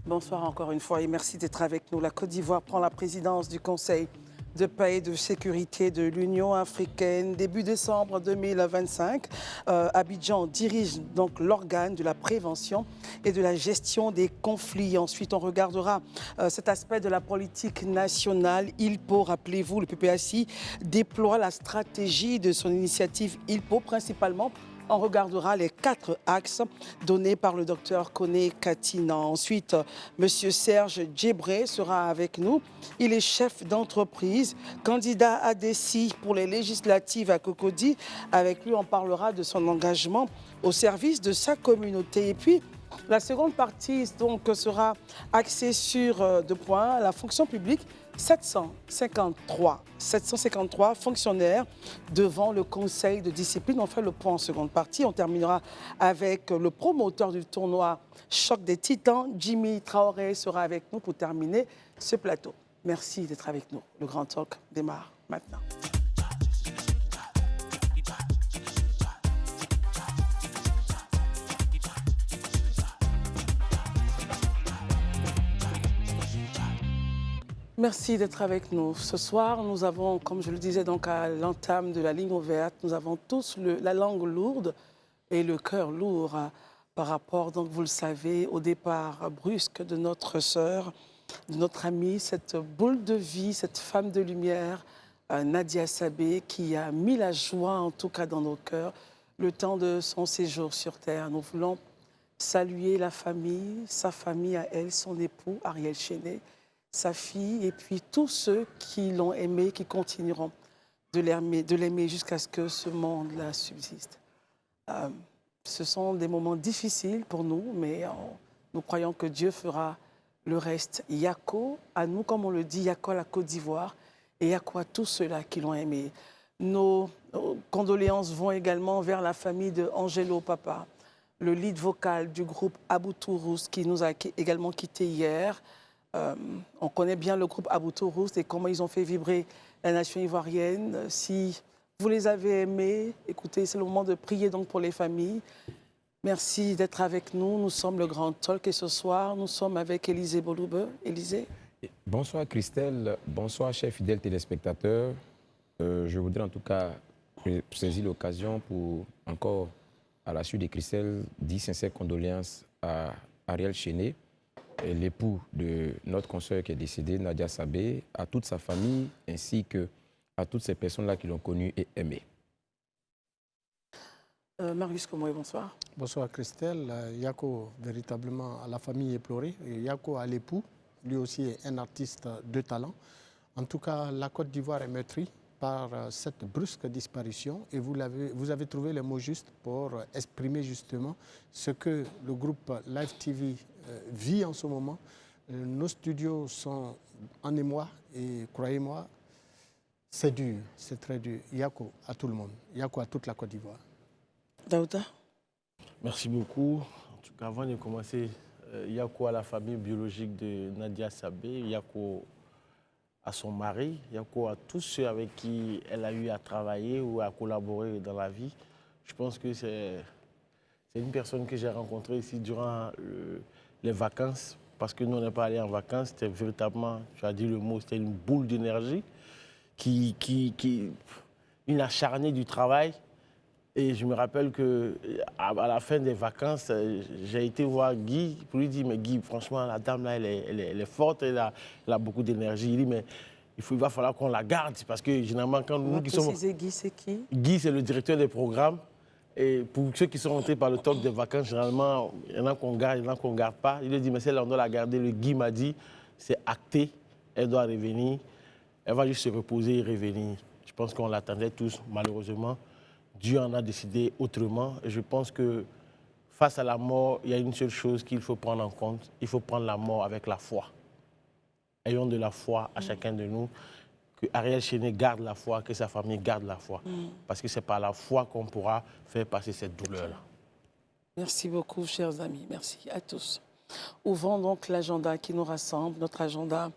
Bonsoir encore une fois et merci d'être avec nous. La Côte d'Ivoire prend la présidence du Conseil de paix et de sécurité de l'Union africaine. Début décembre 2025, Abidjan dirige donc l'organe de la prévention et de la gestion des conflits. Ensuite, on regardera cet aspect de la politique nationale. ILPO, rappelez-vous, le PPACI déploie la stratégie de son initiative ILPO, principalement. On regardera les 4 axes donnés par le docteur Koné Katina. Ensuite, M. Serge Djebré sera avec nous. Il est chef d'entreprise, candidat à DECI pour les législatives à Cocody. Avec lui, on parlera de son engagement au service de sa communauté. Et puis, la seconde partie donc, sera axée sur 2 points, la fonction publique. 753 fonctionnaires devant le Conseil de discipline. On fait le point en seconde partie. On terminera avec le promoteur du tournoi Choc des Titans, Jimmy Traoré, sera avec nous pour terminer ce plateau. Merci d'être avec nous. Le Grand Talk démarre maintenant. Merci d'être avec nous. Ce soir, nous avons, comme je le disais donc à l'entame de la ligne ouverte, nous avons tous la langue lourde et le cœur lourd par rapport, donc vous le savez, au départ brusque de notre sœur, de notre amie, cette boule de vie, cette femme de lumière, Nadia Sabé, qui a mis la joie, en tout cas dans nos cœurs, le temps de son séjour sur Terre. Nous voulons saluer la famille, sa famille à elle, son époux, Ariel Chéné, sa fille, et puis tous ceux qui l'ont aimé, qui continueront de l'aimer jusqu'à ce que ce monde-là subsiste. Ce sont des moments difficiles pour nous, mais nous croyons que Dieu fera le reste. Yako, à nous, comme on le dit, Yako à la Côte d'Ivoire, et Yako à tous ceux-là qui l'ont aimé. Nos condoléances vont également vers la famille de Angelo Papa, le lead vocal du groupe Aboutourousse, qui nous a également quittés hier. On connaît bien le groupe Aboutourousse et comment ils ont fait vibrer la nation ivoirienne. Si vous les avez aimés, écoutez, c'est le moment de prier donc pour les familles. Merci d'être avec nous. Nous sommes le Grand Talk et ce soir, nous sommes avec Élisée Boloube. Élisée. Bonsoir Christelle, bonsoir chers fidèles téléspectateurs. Je voudrais en tout cas saisir l'occasion pour encore, à la suite de Christelle, dire sincères condoléances à Ariel Chéné, l'époux de notre consoeur qui est décédée, Nadia Sabé, à toute sa famille, ainsi qu'à toutes ces personnes-là qui l'ont connu et aimé. Marius Komoé, bonsoir. Bonsoir Christelle. Yako, véritablement, à la famille éplorée. Et Yako, à l'époux, lui aussi est un artiste de talent. En tout cas, la Côte d'Ivoire est meurtrie par cette brusque disparition et vous avez trouvé les mots justes pour exprimer justement ce que le groupe Live TV vit en ce moment. Nos studios sont en émoi et croyez-moi, c'est dur, c'est très dur. Yako à tout le monde, Yako à toute la Côte d'Ivoire. Daouda. Merci beaucoup. En tout cas, avant de commencer, Yako à la famille biologique de Nadia Sabé, Yako à son mari, Yako à tous ceux avec qui elle a eu à travailler ou à collaborer dans la vie. Je pense que c'est une personne que j'ai rencontrée ici durant les vacances, parce que nous, on n'est pas allés en vacances. C'était véritablement, tu as dit le mot, c'était une boule d'énergie, une acharnée du travail. Et je me rappelle qu'à la fin des vacances, j'ai été voir Guy pour lui dire, mais Guy, franchement, la dame là, elle est forte, elle a beaucoup d'énergie. Il dit, mais il va falloir qu'on la garde, parce que généralement, quand nous qui sommes... Guy, c'est qui? Guy, c'est le directeur des programmes. Et pour ceux qui sont rentrés par le talk des vacances, généralement, il y en a qu'on garde, il y en a qu'on ne garde pas. Il a dit, mais celle-là, on doit la garder. Le Guy m'a dit, c'est acté, elle doit revenir. Elle va juste se reposer et revenir. Je pense qu'on l'attendait tous, malheureusement. Dieu en a décidé autrement. Et je pense que face à la mort, il y a une seule chose qu'il faut prendre en compte. Il faut prendre la mort avec la foi. Ayons de la foi à chacun de nous. Que Ariel Chéné garde la foi, que sa famille garde la foi. Parce que c'est par la foi qu'on pourra faire passer cette douleur-là. Merci beaucoup, chers amis. Merci à tous. Ouvrons donc l'agenda qui nous rassemble. Notre agenda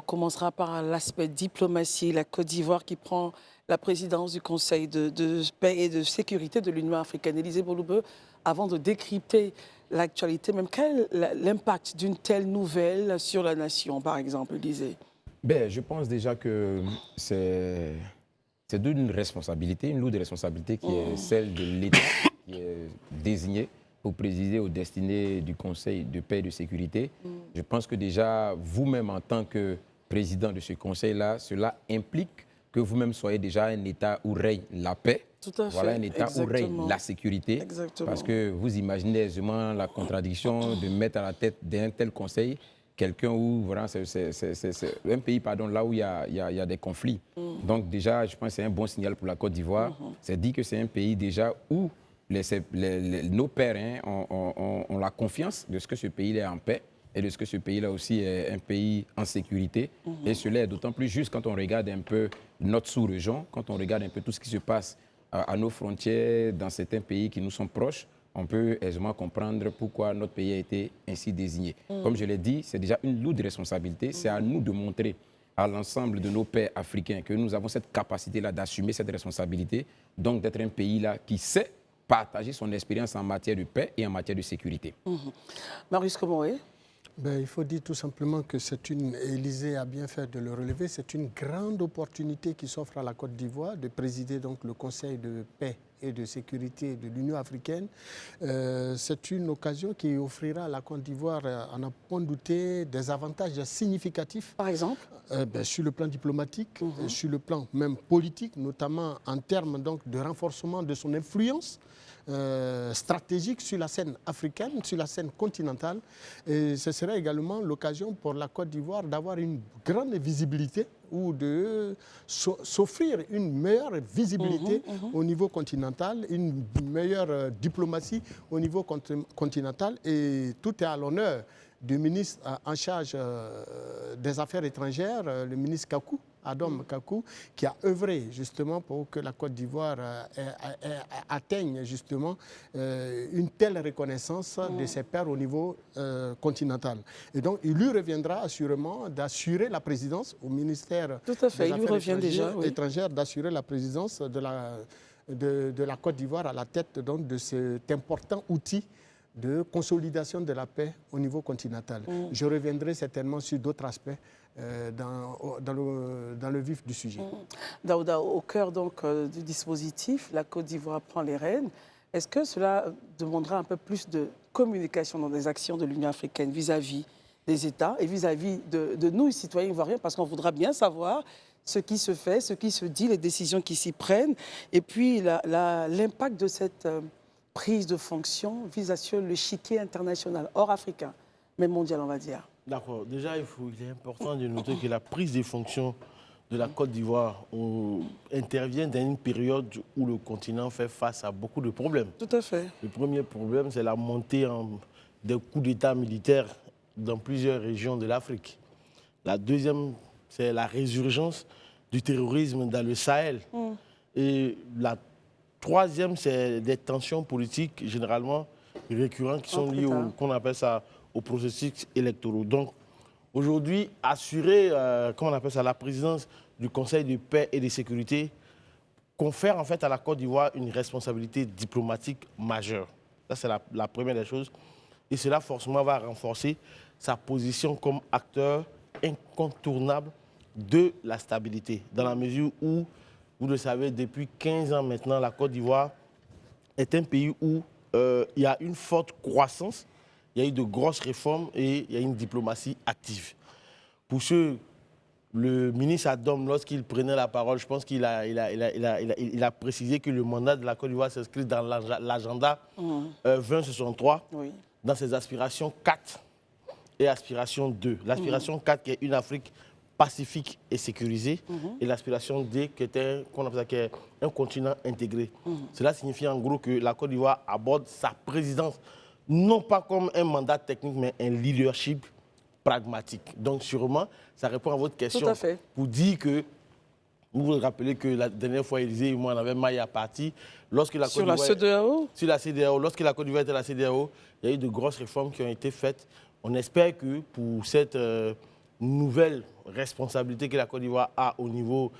commencera par l'aspect diplomatie. La Côte d'Ivoire qui prend la présidence du Conseil de paix et de sécurité de l'Union africaine. Élisée Boloube, avant de décrypter l'actualité, même quel est l'impact d'une telle nouvelle sur la nation, par exemple, disait? Ben, je pense déjà que c'est d'une responsabilité, une lourde responsabilité qui est celle de l'État qui est désigné pour présider aux destinées du Conseil de paix et de sécurité. Je pense que déjà, vous-même, en tant que président de ce Conseil-là, cela implique que vous-même soyez déjà un État où règne la paix. Tout à fait. Voilà un État où règne Exactement. la sécurité. Exactement. Parce que vous imaginez aisément la contradiction de mettre à la tête d'un tel Conseil quelqu'un où, voilà, c'est un pays pardon, là où il y a des conflits. Donc déjà, je pense que c'est un bon signal pour la Côte d'Ivoire. C'est dit que c'est un pays déjà où nos pères ont la confiance de ce que ce pays est en paix et de ce que ce pays-là aussi est un pays en sécurité. Et cela est d'autant plus juste quand on regarde un peu notre sous-région, quand on regarde un peu tout ce qui se passe à nos frontières, dans certains pays qui nous sont proches. On peut aisément comprendre pourquoi notre pays a été ainsi désigné. Comme je l'ai dit, c'est déjà une lourde responsabilité. C'est à nous de montrer à l'ensemble de nos pairs africains que nous avons cette capacité-là d'assumer cette responsabilité, donc d'être un pays-là qui sait partager son expérience en matière de paix et en matière de sécurité. Marius Komoé? Ben, il faut dire tout simplement que Élysée a bien fait de le relever, c'est une grande opportunité qui s'offre à la Côte d'Ivoire de présider donc le Conseil de paix et de sécurité de l'Union africaine. C'est une occasion qui offrira à la Côte d'Ivoire, à n'en point douter, des avantages significatifs. Par exemple? Sur le plan diplomatique, sur le plan même politique, notamment en termes donc, de renforcement de son influence stratégique sur la scène africaine, sur la scène continentale. Et ce serait également l'occasion pour la Côte d'Ivoire d'avoir une grande visibilité ou de s'offrir une meilleure visibilité au niveau continental, une meilleure diplomatie au niveau continental. Et tout est à l'honneur du ministre en charge des Affaires étrangères, le ministre Kakou, Adam Kakou, qui a œuvré justement pour que la Côte d'Ivoire atteigne justement une telle reconnaissance de ses pairs au niveau continental. Et donc, il lui reviendra assurément d'assurer la présidence au ministère Tout à fait, des il lui Affaires revient déjà, oui. étrangères, d'assurer la présidence de la Côte d'Ivoire à la tête donc, de cet important outil de consolidation de la paix au niveau continental. Je reviendrai certainement sur d'autres aspects dans le vif du sujet. Daouda, au cœur donc, du dispositif, la Côte d'Ivoire prend les rênes. Est-ce que cela demandera un peu plus de communication dans les actions de l'Union africaine vis-à-vis des États et vis-à-vis de nous, les citoyens ivoiriens, parce qu'on voudra bien savoir ce qui se fait, ce qui se dit, les décisions qui s'y prennent, et puis l'impact de cette prise de fonction vis sur l'échiquier international, hors africain, mais mondial, on va dire. D'accord. Déjà, il est important de noter que la prise de fonction de la Côte d'Ivoire intervient dans une période où le continent fait face à beaucoup de problèmes. Tout à fait. Le premier problème, c'est la montée des coups d'État militaires dans plusieurs régions de l'Afrique. La deuxième, c'est la résurgence du terrorisme dans le Sahel. Et la troisième, c'est des tensions politiques généralement récurrentes qui sont liées qu'on appelle ça, aux processus électoraux. Donc, aujourd'hui, assurer, comment on appelle ça, la présidence du Conseil de paix et de sécurité confère en fait à la Côte d'Ivoire une responsabilité diplomatique majeure. Ça, c'est la première des choses. Et cela, forcément, va renforcer sa position comme acteur incontournable de la stabilité. Dans la mesure où, vous le savez, depuis 15 ans maintenant, la Côte d'Ivoire est un pays où il y a une forte croissance, il y a eu de grosses réformes et il y a une diplomatie active. Pour ce, le ministre Adam, lorsqu'il prenait la parole, je pense qu'il a précisé que le mandat de la Côte d'Ivoire s'inscrit dans l'agenda 2063, oui, dans ses aspirations 4 et aspiration 2. L'aspiration 4 qui est une Afrique pacifique et sécurisée, et l'aspiration D qui est un continent intégré. Cela signifie en gros que la Côte d'Ivoire aborde sa présidence non pas comme un mandat technique, mais un leadership pragmatique. Donc sûrement, ça répond à votre question pour dire que, vous vous rappelez que la dernière fois, Élysée et moi, on avait maille à partie. Lorsque la sur la CEDEAO? Sur la CEDEAO. Lorsque la Côte d'Ivoire était à la CEDEAO, il y a eu de grosses réformes qui ont été faites. On espère que pour cette nouvelle responsabilité que la Côte d'Ivoire a au niveau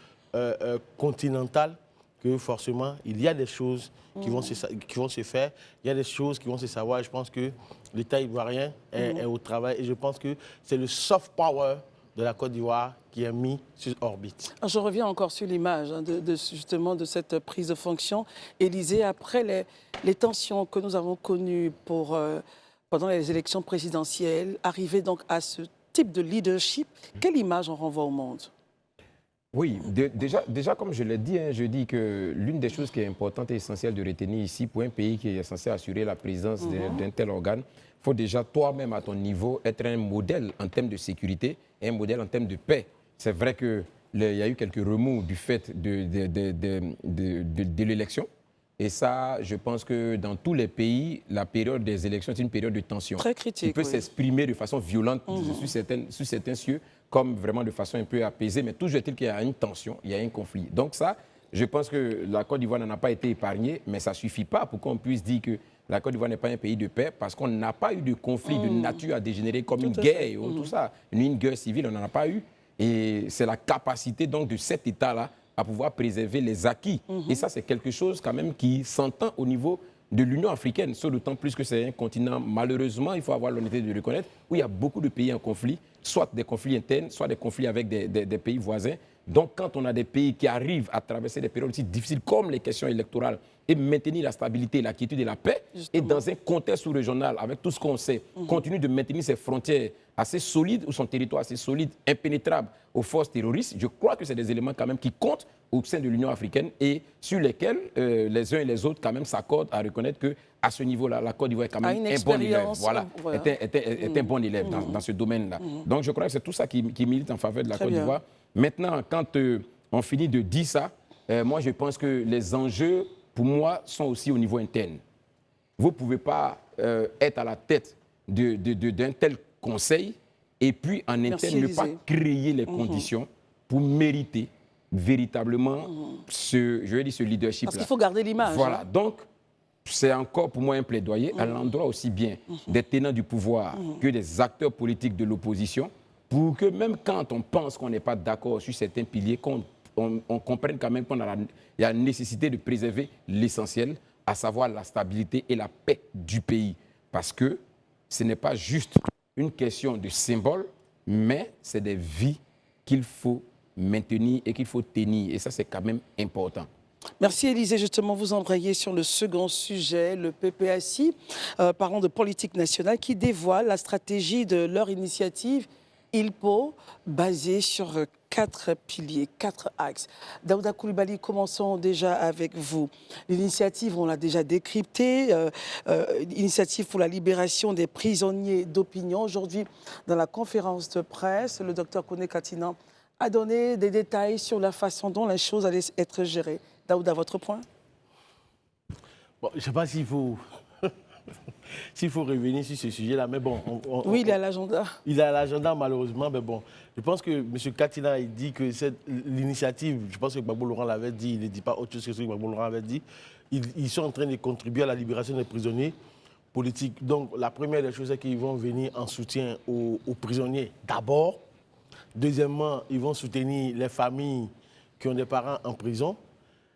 continental, que forcément, il y a des choses qui vont se faire, il y a des choses qui vont se savoir. Et je pense que l'État ivoirien est au travail et je pense que c'est le soft power de la Côte d'Ivoire qui est mis sur orbite. Je reviens encore sur l'image justement de cette prise de fonction. Élysée, après les tensions que nous avons connues pendant les élections présidentielles, arriver donc à ce type de leadership, quelle image on renvoie au monde? Oui, déjà, comme je l'ai dit, je dis que l'une des choses qui est importante et essentielle de retenir ici, pour un pays qui est censé assurer la présence d'un tel organe, il faut déjà toi-même à ton niveau être un modèle en termes de sécurité et un modèle en termes de paix. C'est vrai qu'il y a eu quelques remous du fait de l'élection. Et ça, je pense que dans tous les pays, la période des élections, c'est une période de tension. Très critique. Il peut s'exprimer de façon violente sur certains cieux, comme vraiment de façon un peu apaisée. Mais toujours est-il qu'il y a une tension, il y a un conflit. Donc ça, je pense que la Côte d'Ivoire n'en a pas été épargnée, mais ça ne suffit pas pour qu'on puisse dire que la Côte d'Ivoire n'est pas un pays de paix, parce qu'on n'a pas eu de conflit de nature à dégénérer comme une guerre, tout ça. Une guerre civile, on n'en a pas eu. Et c'est la capacité donc de cet État-là à pouvoir préserver les acquis. Et ça, c'est quelque chose quand même qui s'entend au niveau de l'Union africaine, d'autant plus que c'est un continent, malheureusement, il faut avoir l'honnêteté de le reconnaître, où il y a beaucoup de pays en conflit, soit des conflits internes, soit des conflits avec des pays voisins. Donc, quand on a des pays qui arrivent à traverser des périodes aussi difficiles comme les questions électorales et maintenir la stabilité, la quiétude et la paix, justement, et dans un contexte sous-régional, avec tout ce qu'on sait, continue de maintenir ses frontières assez solides, ou son territoire assez solide, impénétrable aux forces terroristes, je crois que c'est des éléments quand même qui comptent au sein de l'Union africaine et sur lesquels les uns et les autres quand même s'accordent à reconnaître qu'à ce niveau-là, la Côte d'Ivoire est quand même un bon élève. Voilà, est un bon élève dans ce domaine-là. Donc je crois que c'est tout ça qui milite en faveur de la Côte d'Ivoire. Maintenant, quand on finit de dire ça, moi je pense que les enjeux, pour moi, sont aussi au niveau interne. Vous ne pouvez pas être à la tête d'un tel conseil et puis en interne ne pas créer les conditions pour mériter véritablement ce leadership-là. Parce qu'il faut garder l'image. Voilà, donc c'est encore pour moi un plaidoyer à l'endroit aussi bien des tenants du pouvoir que des acteurs politiques de l'opposition, pour que même quand on pense qu'on n'est pas d'accord sur certains piliers, qu'on comprenne quand même qu'il y a la nécessité de préserver l'essentiel, à savoir la stabilité et la paix du pays. Parce que ce n'est pas juste une question de symbole, mais c'est des vies qu'il faut maintenir et qu'il faut tenir. Et ça, c'est quand même important. Merci Élysée. Justement, vous embrayez sur le second sujet, le PPACI, parlant de politique nationale, qui dévoile la stratégie de leur initiative ILPO, basée sur 4 piliers, 4 axes. Daouda Coulibaly, commençons déjà avec vous. L'initiative, on l'a déjà décryptée, initiative pour la libération des prisonniers d'opinion. Aujourd'hui, dans la conférence de presse, le docteur Koné Katina a donné des détails sur la façon dont les choses allaient être gérées. Daouda, votre point? Bon, je ne sais pas s'il faut... s'il faut revenir sur ce sujet-là, mais bon... Oui, il est à l'agenda. Il est à l'agenda, malheureusement, mais bon. Je pense que M. Katina, il dit que l'initiative, je pense que Gbagbo Laurent l'avait dit, il ne dit pas autre chose que ce que Gbagbo Laurent avait dit, ils sont en train de contribuer à la libération des prisonniers politiques. Donc, la première des choses, c'est qu'ils vont venir en soutien aux prisonniers d'abord. Deuxièmement, ils vont soutenir les familles qui ont des parents en prison.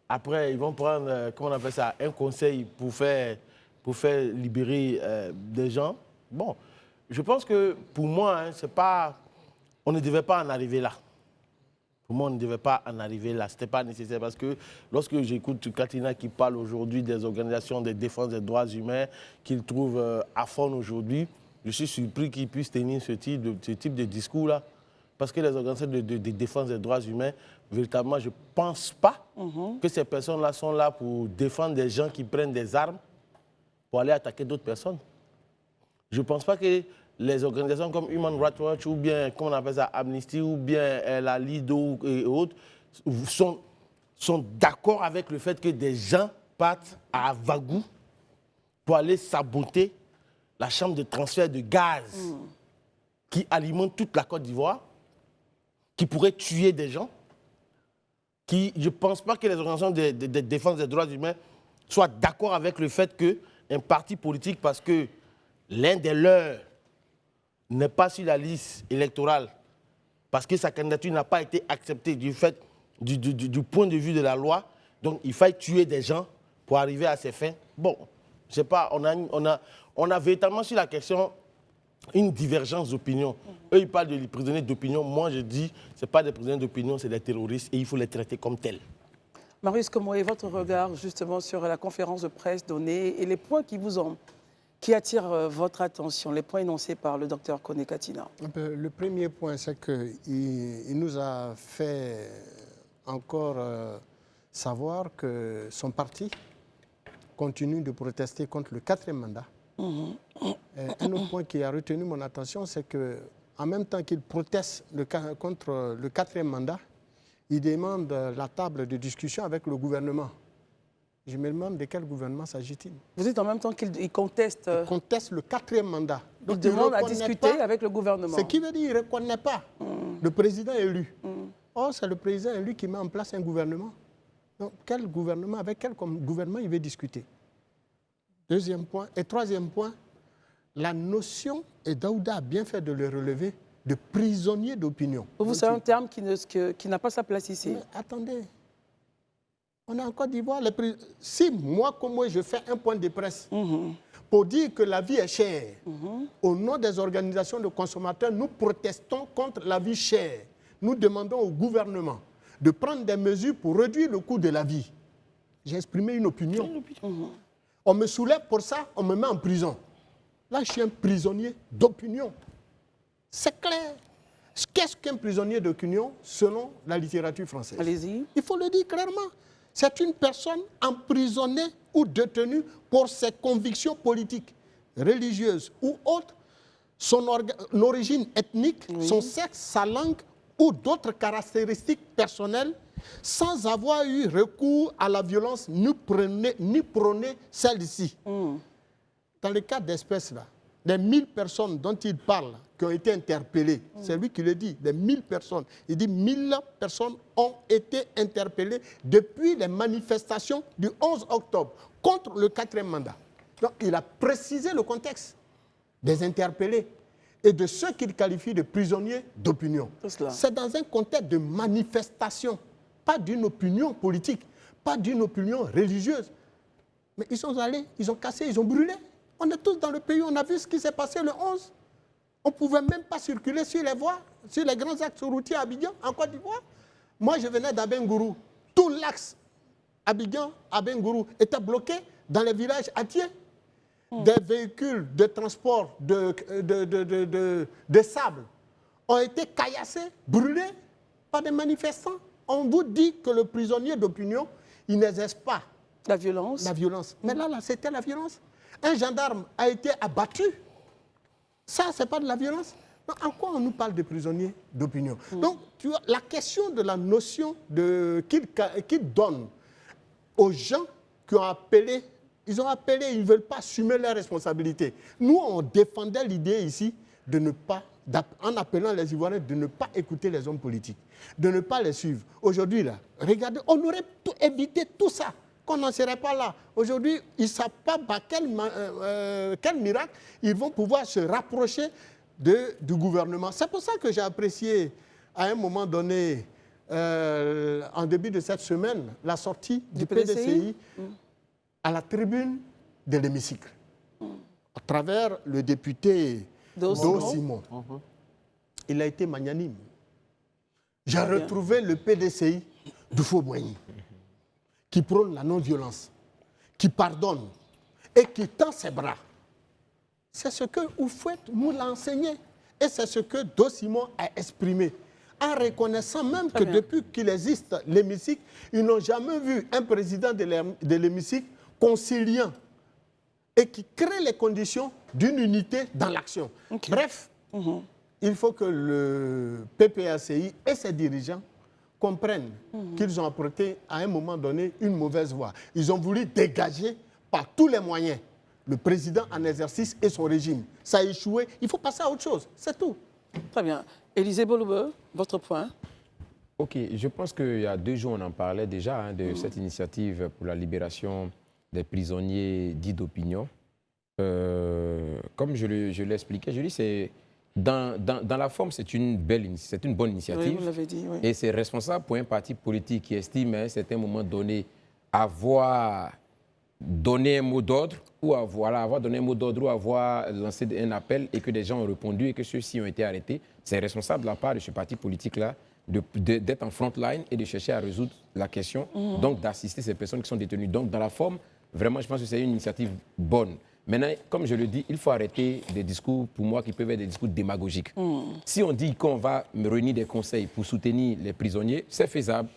Après, ils vont prendre, comment on appelle ça, un conseil pour faire libérer des gens. Bon, je pense que pour moi, c'est pas, on ne devait pas en arriver là. Pour moi, on ne devait pas en arriver là. Ce n'était pas nécessaire parce que lorsque j'écoute Katina qui parle aujourd'hui des organisations de défense des droits humains qu'il trouve à fond aujourd'hui, je suis surpris qu'il puisse tenir ce type de discours-là. Parce que les organisations de défense des droits humains, véritablement, je ne pense pas que ces personnes-là sont là pour défendre des gens qui prennent des armes pour aller attaquer d'autres personnes. Je ne pense pas que les organisations comme Human Rights Watch ou bien, comment on appelle ça, Amnesty ou bien la LIDO et autres sont d'accord avec le fait que des gens partent à Ouagadougou pour aller saboter la chambre de transfert de gaz qui alimente toute la Côte d'Ivoire, qui pourrait tuer des gens. Je ne pense pas que les organisations de défense des droits humains soient d'accord avec le fait qu'un parti politique, parce que l'un des leurs n'est pas sur la liste électorale, parce que sa candidature n'a pas été acceptée du point de vue de la loi, donc il faille tuer des gens pour arriver à ses fins. Bon, je sais pas, on a véritablement sur la question une divergence d'opinion. Eux, ils parlent de prisonniers d'opinion. Moi, je dis, ce n'est pas des prisonniers d'opinion, c'est des terroristes et il faut les traiter comme tels. Marius, comment est votre regard justement sur la conférence de presse donnée et les points qui attirent votre attention, les points énoncés par le docteur Koné Katina? Le premier point, c'est qu'il nous a fait encore savoir que son parti continue de protester contre le 4e mandat. Un autre point qui a retenu mon attention, c'est qu'en même temps qu'il proteste contre le 4e mandat, il demande la table de discussion avec le gouvernement. Je me demande de quel gouvernement s'agit-il. Vous dites en même temps qu'il conteste... Il conteste le 4e mandat. Donc il demande à discuter avec le gouvernement. Ce qui veut dire qu'il ne reconnaît pas le président élu. Or, c'est le président élu qui met en place un gouvernement. Donc, quel gouvernement, avec quel gouvernement il veut discuter? Deuxième point. Et troisième point, la notion, et Daouda a bien fait de le relever, de prisonnier d'opinion. Pour vous, c'est un terme qui n'a pas sa place ici. Mais attendez, on est en Côte d'Ivoire. Si moi, comme moi, je fais un point de presse pour dire que la vie est chère, au nom des organisations de consommateurs, nous protestons contre la vie chère. Nous demandons au gouvernement de prendre des mesures pour réduire le coût de la vie. J'ai exprimé une opinion. On me soulève pour ça, on me met en prison. Là, je suis un prisonnier d'opinion. C'est clair. Qu'est-ce qu'un prisonnier d'opinion selon la littérature française? Allez-y. Il faut le dire clairement. C'est une personne emprisonnée ou détenue pour ses convictions politiques, religieuses ou autres, son origine ethnique, son sexe, sa langue ou d'autres caractéristiques personnelles, sans avoir eu recours à la violence ni prôner celle-ci. Dans le cas d'espèces là, les 1000 personnes dont il parle, qui ont été interpellées, c'est lui qui le dit, les 1000 personnes. Il dit 1000 personnes ont été interpellées depuis les manifestations du 11 octobre contre le 4e mandat. Donc il a précisé le contexte des interpellés et de ceux qu'il qualifie de prisonniers d'opinion. C'est dans un contexte de manifestation, pas d'une opinion politique, pas d'une opinion religieuse. Mais ils sont allés, ils ont cassé, ils ont brûlé. On est tous dans le pays, on a vu ce qui s'est passé le 11. On ne pouvait même pas circuler sur les voies, sur les grands axes routiers à Abidjan, en Côte d'Ivoire. Moi, je venais d'Abengourou. Tout l'axe Abidjan-Abengourou était bloqué dans les villages atiers. Des véhicules de transport de sable ont été caillassés, brûlés par des manifestants. On vous dit que le prisonnier d'opinion, il n'exerce pas la violence. Mais là, c'était la violence. Un gendarme a été abattu. Ça, ce n'est pas de la violence. Donc, en quoi on nous parle de prisonniers d'opinion? Donc, tu vois, la question de la notion qu'il donne aux gens qui ont appelé, ils ne veulent pas assumer leurs responsabilités. Nous, on défendait l'idée ici de ne pas, en appelant les Ivoiriens de ne pas écouter les hommes politiques, de ne pas les suivre. Aujourd'hui, là, regardez, on aurait évité tout ça, qu'on n'en serait pas là. Aujourd'hui, ils ne savent pas par quel miracle ils vont pouvoir se rapprocher du gouvernement. C'est pour ça que j'ai apprécié, à un moment donné, en début de cette semaine, la sortie du PDCI à la tribune de l'hémicycle, à travers le député Do Simon. Il a été magnanime. J'ai retrouvé le PDCI du Faux-Boigny, qui prône la non-violence, qui pardonne et qui tend ses bras. C'est ce que Oufouette nous l'a enseigné et c'est ce que Do Simon a exprimé, en reconnaissant même que depuis qu'il existe l'hémicycle, ils n'ont jamais vu un président de l'hémicycle conciliant et qui crée les conditions d'une unité dans l'action. Bref, il faut que le PPACI et ses dirigeants comprennent qu'ils ont apporté à un moment donné une mauvaise voie. Ils ont voulu dégager par tous les moyens le président en exercice et son régime. Ça a échoué, il faut passer à autre chose, c'est tout. Très bien. Élisée Bolobe, votre point? Ok, je pense qu'il y a 2 jours, on en parlait déjà de cette initiative pour la libération des prisonniers dits d'opinion. Comme je l'expliquais, je dis c'est dans la forme, c'est une bonne initiative. Oui, vous l'avez dit, oui. Et c'est responsable pour un parti politique qui estime à un certain moment donné avoir donné un mot d'ordre ou avoir donné un mot d'ordre ou avoir lancé un appel et que des gens ont répondu et que ceux-ci ont été arrêtés, c'est responsable de la part de ce parti politique-là d'être en front line et de chercher à résoudre la question, donc d'assister ces personnes qui sont détenues. Donc dans la forme, vraiment, je pense que c'est une initiative bonne. Maintenant, comme je le dis, il faut arrêter des discours, pour moi, qui peuvent être des discours démagogiques. Si on dit qu'on va réunir des conseils pour soutenir les prisonniers, c'est faisable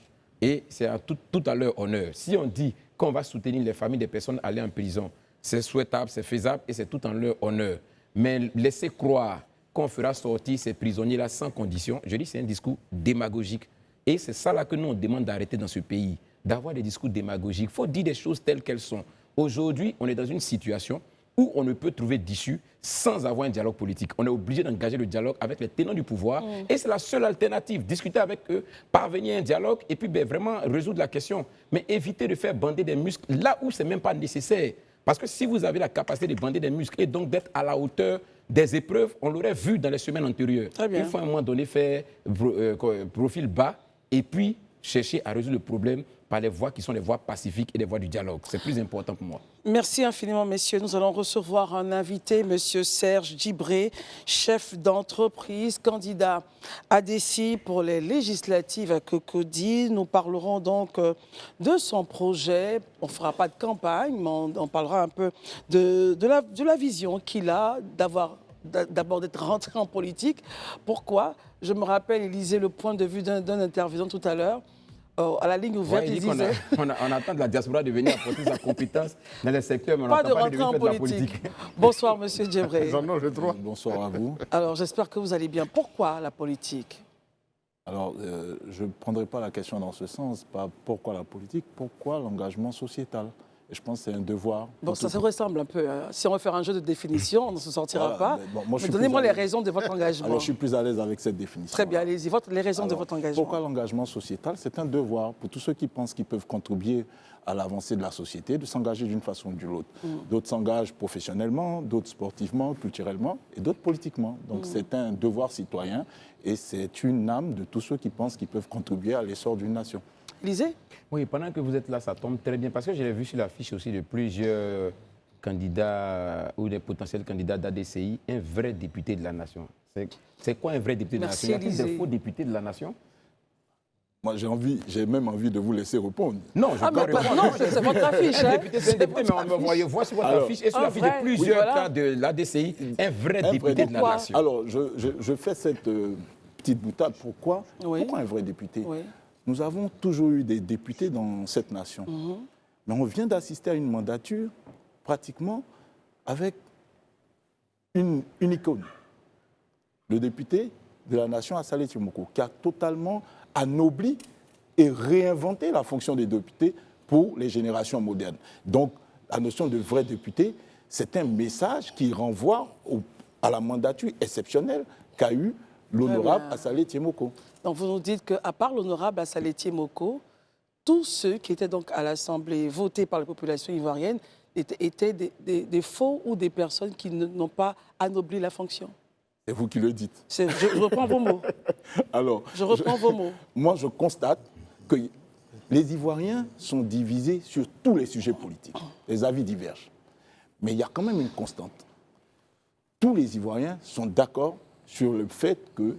et c'est tout à leur honneur. Si on dit qu'on va soutenir les familles des personnes allées en prison, c'est souhaitable, c'est faisable et c'est tout en leur honneur. Mais laisser croire qu'on fera sortir ces prisonniers-là sans condition, je dis c'est un discours démagogique. Et c'est ça là que nous, on demande d'arrêter dans ce pays, d'avoir des discours démagogiques. Il faut dire des choses telles qu'elles sont. Aujourd'hui, on est dans une situation où on ne peut trouver d'issue sans avoir un dialogue politique. On est obligé d'engager le dialogue avec les tenants du pouvoir et c'est la seule alternative. Discuter avec eux, parvenir à un dialogue et puis vraiment résoudre la question. Mais éviter de faire bander des muscles là où ce n'est même pas nécessaire. Parce que si vous avez la capacité de bander des muscles et donc d'être à la hauteur des épreuves, on l'aurait vu dans les semaines antérieures. Très bien. Il faut à un moment donné faire profil bas et puis chercher à résoudre le problème par les voies qui sont les voies pacifiques et les voies du dialogue. C'est plus important pour moi. Merci infiniment, messieurs. Nous allons recevoir un invité, monsieur Serge Djibré, chef d'entreprise, candidat ADECI pour les législatives à Cocody. Nous parlerons donc de son projet. On ne fera pas de campagne, mais on parlera un peu de la vision qu'il a d'abord d'être rentré en politique. Pourquoi? Je me rappelle, il lisait le point de vue d'un intervenant tout à l'heure. À la ligne ouverte, il il dit disait... on attend de la diaspora de venir apporter sa compétence dans les secteurs, mais on Pas de n'entend pas rentrer en de politique. Bonsoir, monsieur Djibré. Bonsoir à vous. Alors, j'espère que vous allez bien. Pourquoi la politique? Alors, je ne prendrai pas la question dans ce sens, pas pourquoi la politique, pourquoi l'engagement sociétal. Et je pense que c'est un devoir. Bon, ça se ressemble un peu. Si on veut faire un jeu de définition, on ne se sortira pas. Mais donnez-moi les raisons de votre engagement. Alors, je suis plus à l'aise avec cette définition. Très bien, allez-y. Les raisons de votre engagement. Pourquoi l'engagement sociétal? C'est un devoir pour tous ceux qui pensent qu'ils peuvent contribuer à l'avancée de la société, de s'engager d'une façon ou d'une autre. D'autres s'engagent professionnellement, d'autres sportivement, culturellement, et d'autres politiquement. Donc, c'est un devoir citoyen et c'est une âme de tous ceux qui pensent qu'ils peuvent contribuer à l'essor d'une nation. Lisez. Oui, pendant que vous êtes là, ça tombe très bien, parce que je l'ai vu sur l'affiche aussi de plusieurs candidats ou des potentiels candidats d'ADCI, un vrai député de la nation. C'est quoi un vrai député de la nation? Y a-t-il des faux députés de la nation? Moi, j'ai même envie de vous laisser répondre. Non, je peux répondre. Non, c'est votre affiche. Un député, c'est un député, mais on voit sur votre affiche et sur l'affiche de plusieurs cas de l'ADCI, un vrai député de la nation. Alors, je fais cette petite boutade. Pourquoi un vrai député? Nous avons toujours eu des députés dans cette nation. Mais on vient d'assister à une mandature pratiquement avec une icône. Le député de la nation, Assalé Tiomoko, qui a totalement anobli et réinventé la fonction des députés pour les générations modernes. Donc, la notion de vrai député, c'est un message qui renvoie à la mandature exceptionnelle qu'a eue l'honorable Assalé Tiomoko. Donc, vous nous dites qu'à part l'honorable Assalé Tiomoko, tous ceux qui étaient donc à l'Assemblée votés par la population ivoirienne étaient des faux ou des personnes qui n'ont pas anobli la fonction. C'est vous qui le dites. Je reprends vos mots. Alors, je reprends vos mots. Moi, je constate que les Ivoiriens sont divisés sur tous les sujets politiques. Les avis divergent. Mais il y a quand même une constante. Tous les Ivoiriens sont d'accord sur le fait que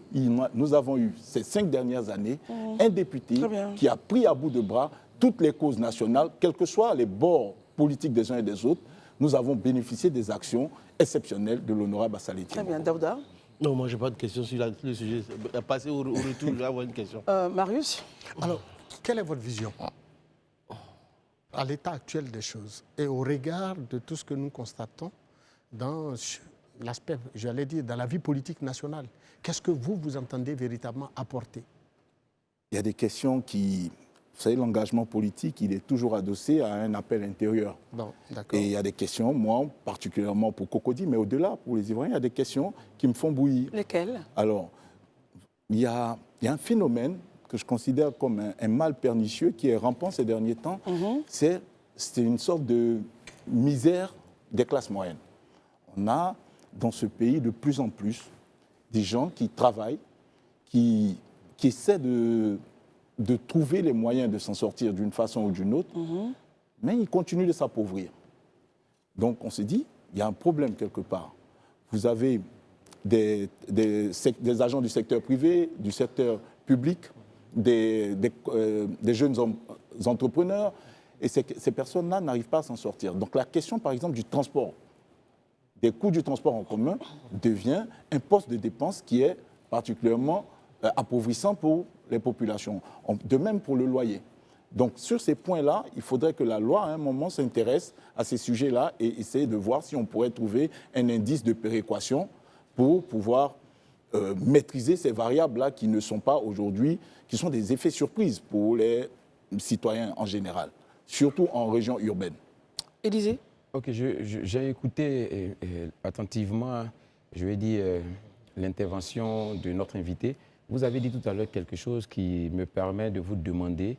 nous avons eu ces 5 dernières années un député qui a pris à bout de bras toutes les causes nationales, quels que soient les bords politiques des uns et des autres. Nous avons bénéficié des actions exceptionnelles de l'honorable Assalé Tiomoko. Très bien, Daouda. Non, moi, je n'ai pas de question sur le sujet. Passer au retour, je vais avoir une question. Marius? Alors, quelle est votre vision à l'état actuel des choses et au regard de tout ce que nous constatons dans l'aspect, j'allais dire, dans la vie politique nationale? Qu'est-ce que vous entendez véritablement apporter? Il y a des questions qui... Vous savez, l'engagement politique, il est toujours adossé à un appel intérieur. Bon, et il y a des questions, moi, particulièrement pour Cocody, mais au-delà, pour les Ivoiriens, il y a des questions qui me font bouillir. Lesquelles? Alors, il y a un phénomène que je considère comme un mal pernicieux qui est rampant ces derniers temps. C'est une sorte de misère des classes moyennes. On a dans ce pays de plus en plus des gens qui travaillent, qui essaient de trouver les moyens de s'en sortir d'une façon ou d'une autre, mais ils continuent de s'appauvrir. Donc on s'est dit, il y a un problème quelque part. Vous avez des agents du secteur privé, du secteur public, des jeunes entrepreneurs, et ces personnes-là n'arrivent pas à s'en sortir. Donc la question, par exemple, du transport, des coûts du transport en commun, devient un poste de dépense qui est particulièrement appauvrissant pour les populations. De même pour le loyer. Donc sur ces points-là, il faudrait que la loi, à un moment, s'intéresse à ces sujets-là et essayer de voir si on pourrait trouver un indice de péréquation pour pouvoir maîtriser ces variables-là qui ne sont pas aujourd'hui, qui sont des effets surprises pour les citoyens en général, surtout en région urbaine. Élisée? Ok, j'ai écouté attentivement, je vais dire, l'intervention de notre invité. Vous avez dit tout à l'heure quelque chose qui me permet de vous demander.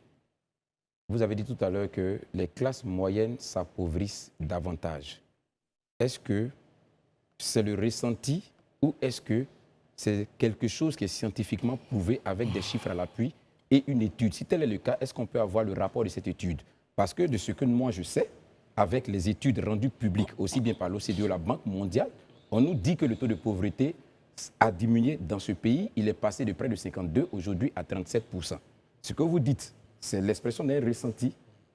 Vous avez dit tout à l'heure que les classes moyennes s'appauvrissent davantage. Est-ce que c'est le ressenti ou est-ce que c'est quelque chose qui est scientifiquement prouvé avec des chiffres à l'appui et une étude? Si tel est le cas, est-ce qu'on peut avoir le rapport de cette étude? Parce que de ce que moi je sais, avec les études rendues publiques aussi bien par l'OCDE, la Banque mondiale, on nous dit que le taux de pauvreté a diminué dans ce pays. Il est passé de près de 52 aujourd'hui à 37%. Ce que vous dites, c'est l'expression d'un ressenti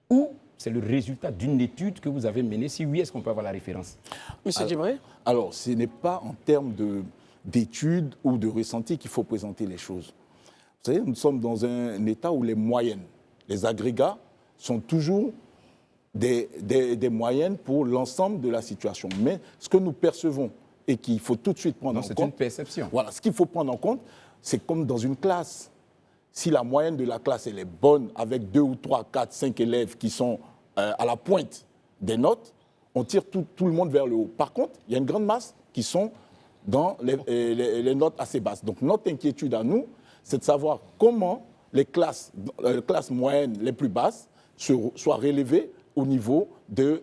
ou c'est le résultat d'une étude que vous avez menée? Si oui, est-ce qu'on peut avoir la référence? Monsieur Djibré? Alors, ce n'est pas en termes d'études ou de ressenti qu'il faut présenter les choses. Vous savez, nous sommes dans un état où les moyennes, les agrégats, sont toujours des moyennes pour l'ensemble de la situation. Mais ce que nous percevons et qu'il faut tout de suite prendre en compte... C'est une perception. Voilà, ce qu'il faut prendre en compte, c'est comme dans une classe. Si la moyenne de la classe elle est bonne, avec 2 ou 3, 4, 5 élèves qui sont à la pointe des notes, on tire tout le monde vers le haut. Par contre, il y a une grande masse qui sont dans les notes assez basses. Donc notre inquiétude à nous, c'est de savoir comment les classes moyennes les plus basses soient relevées au niveau de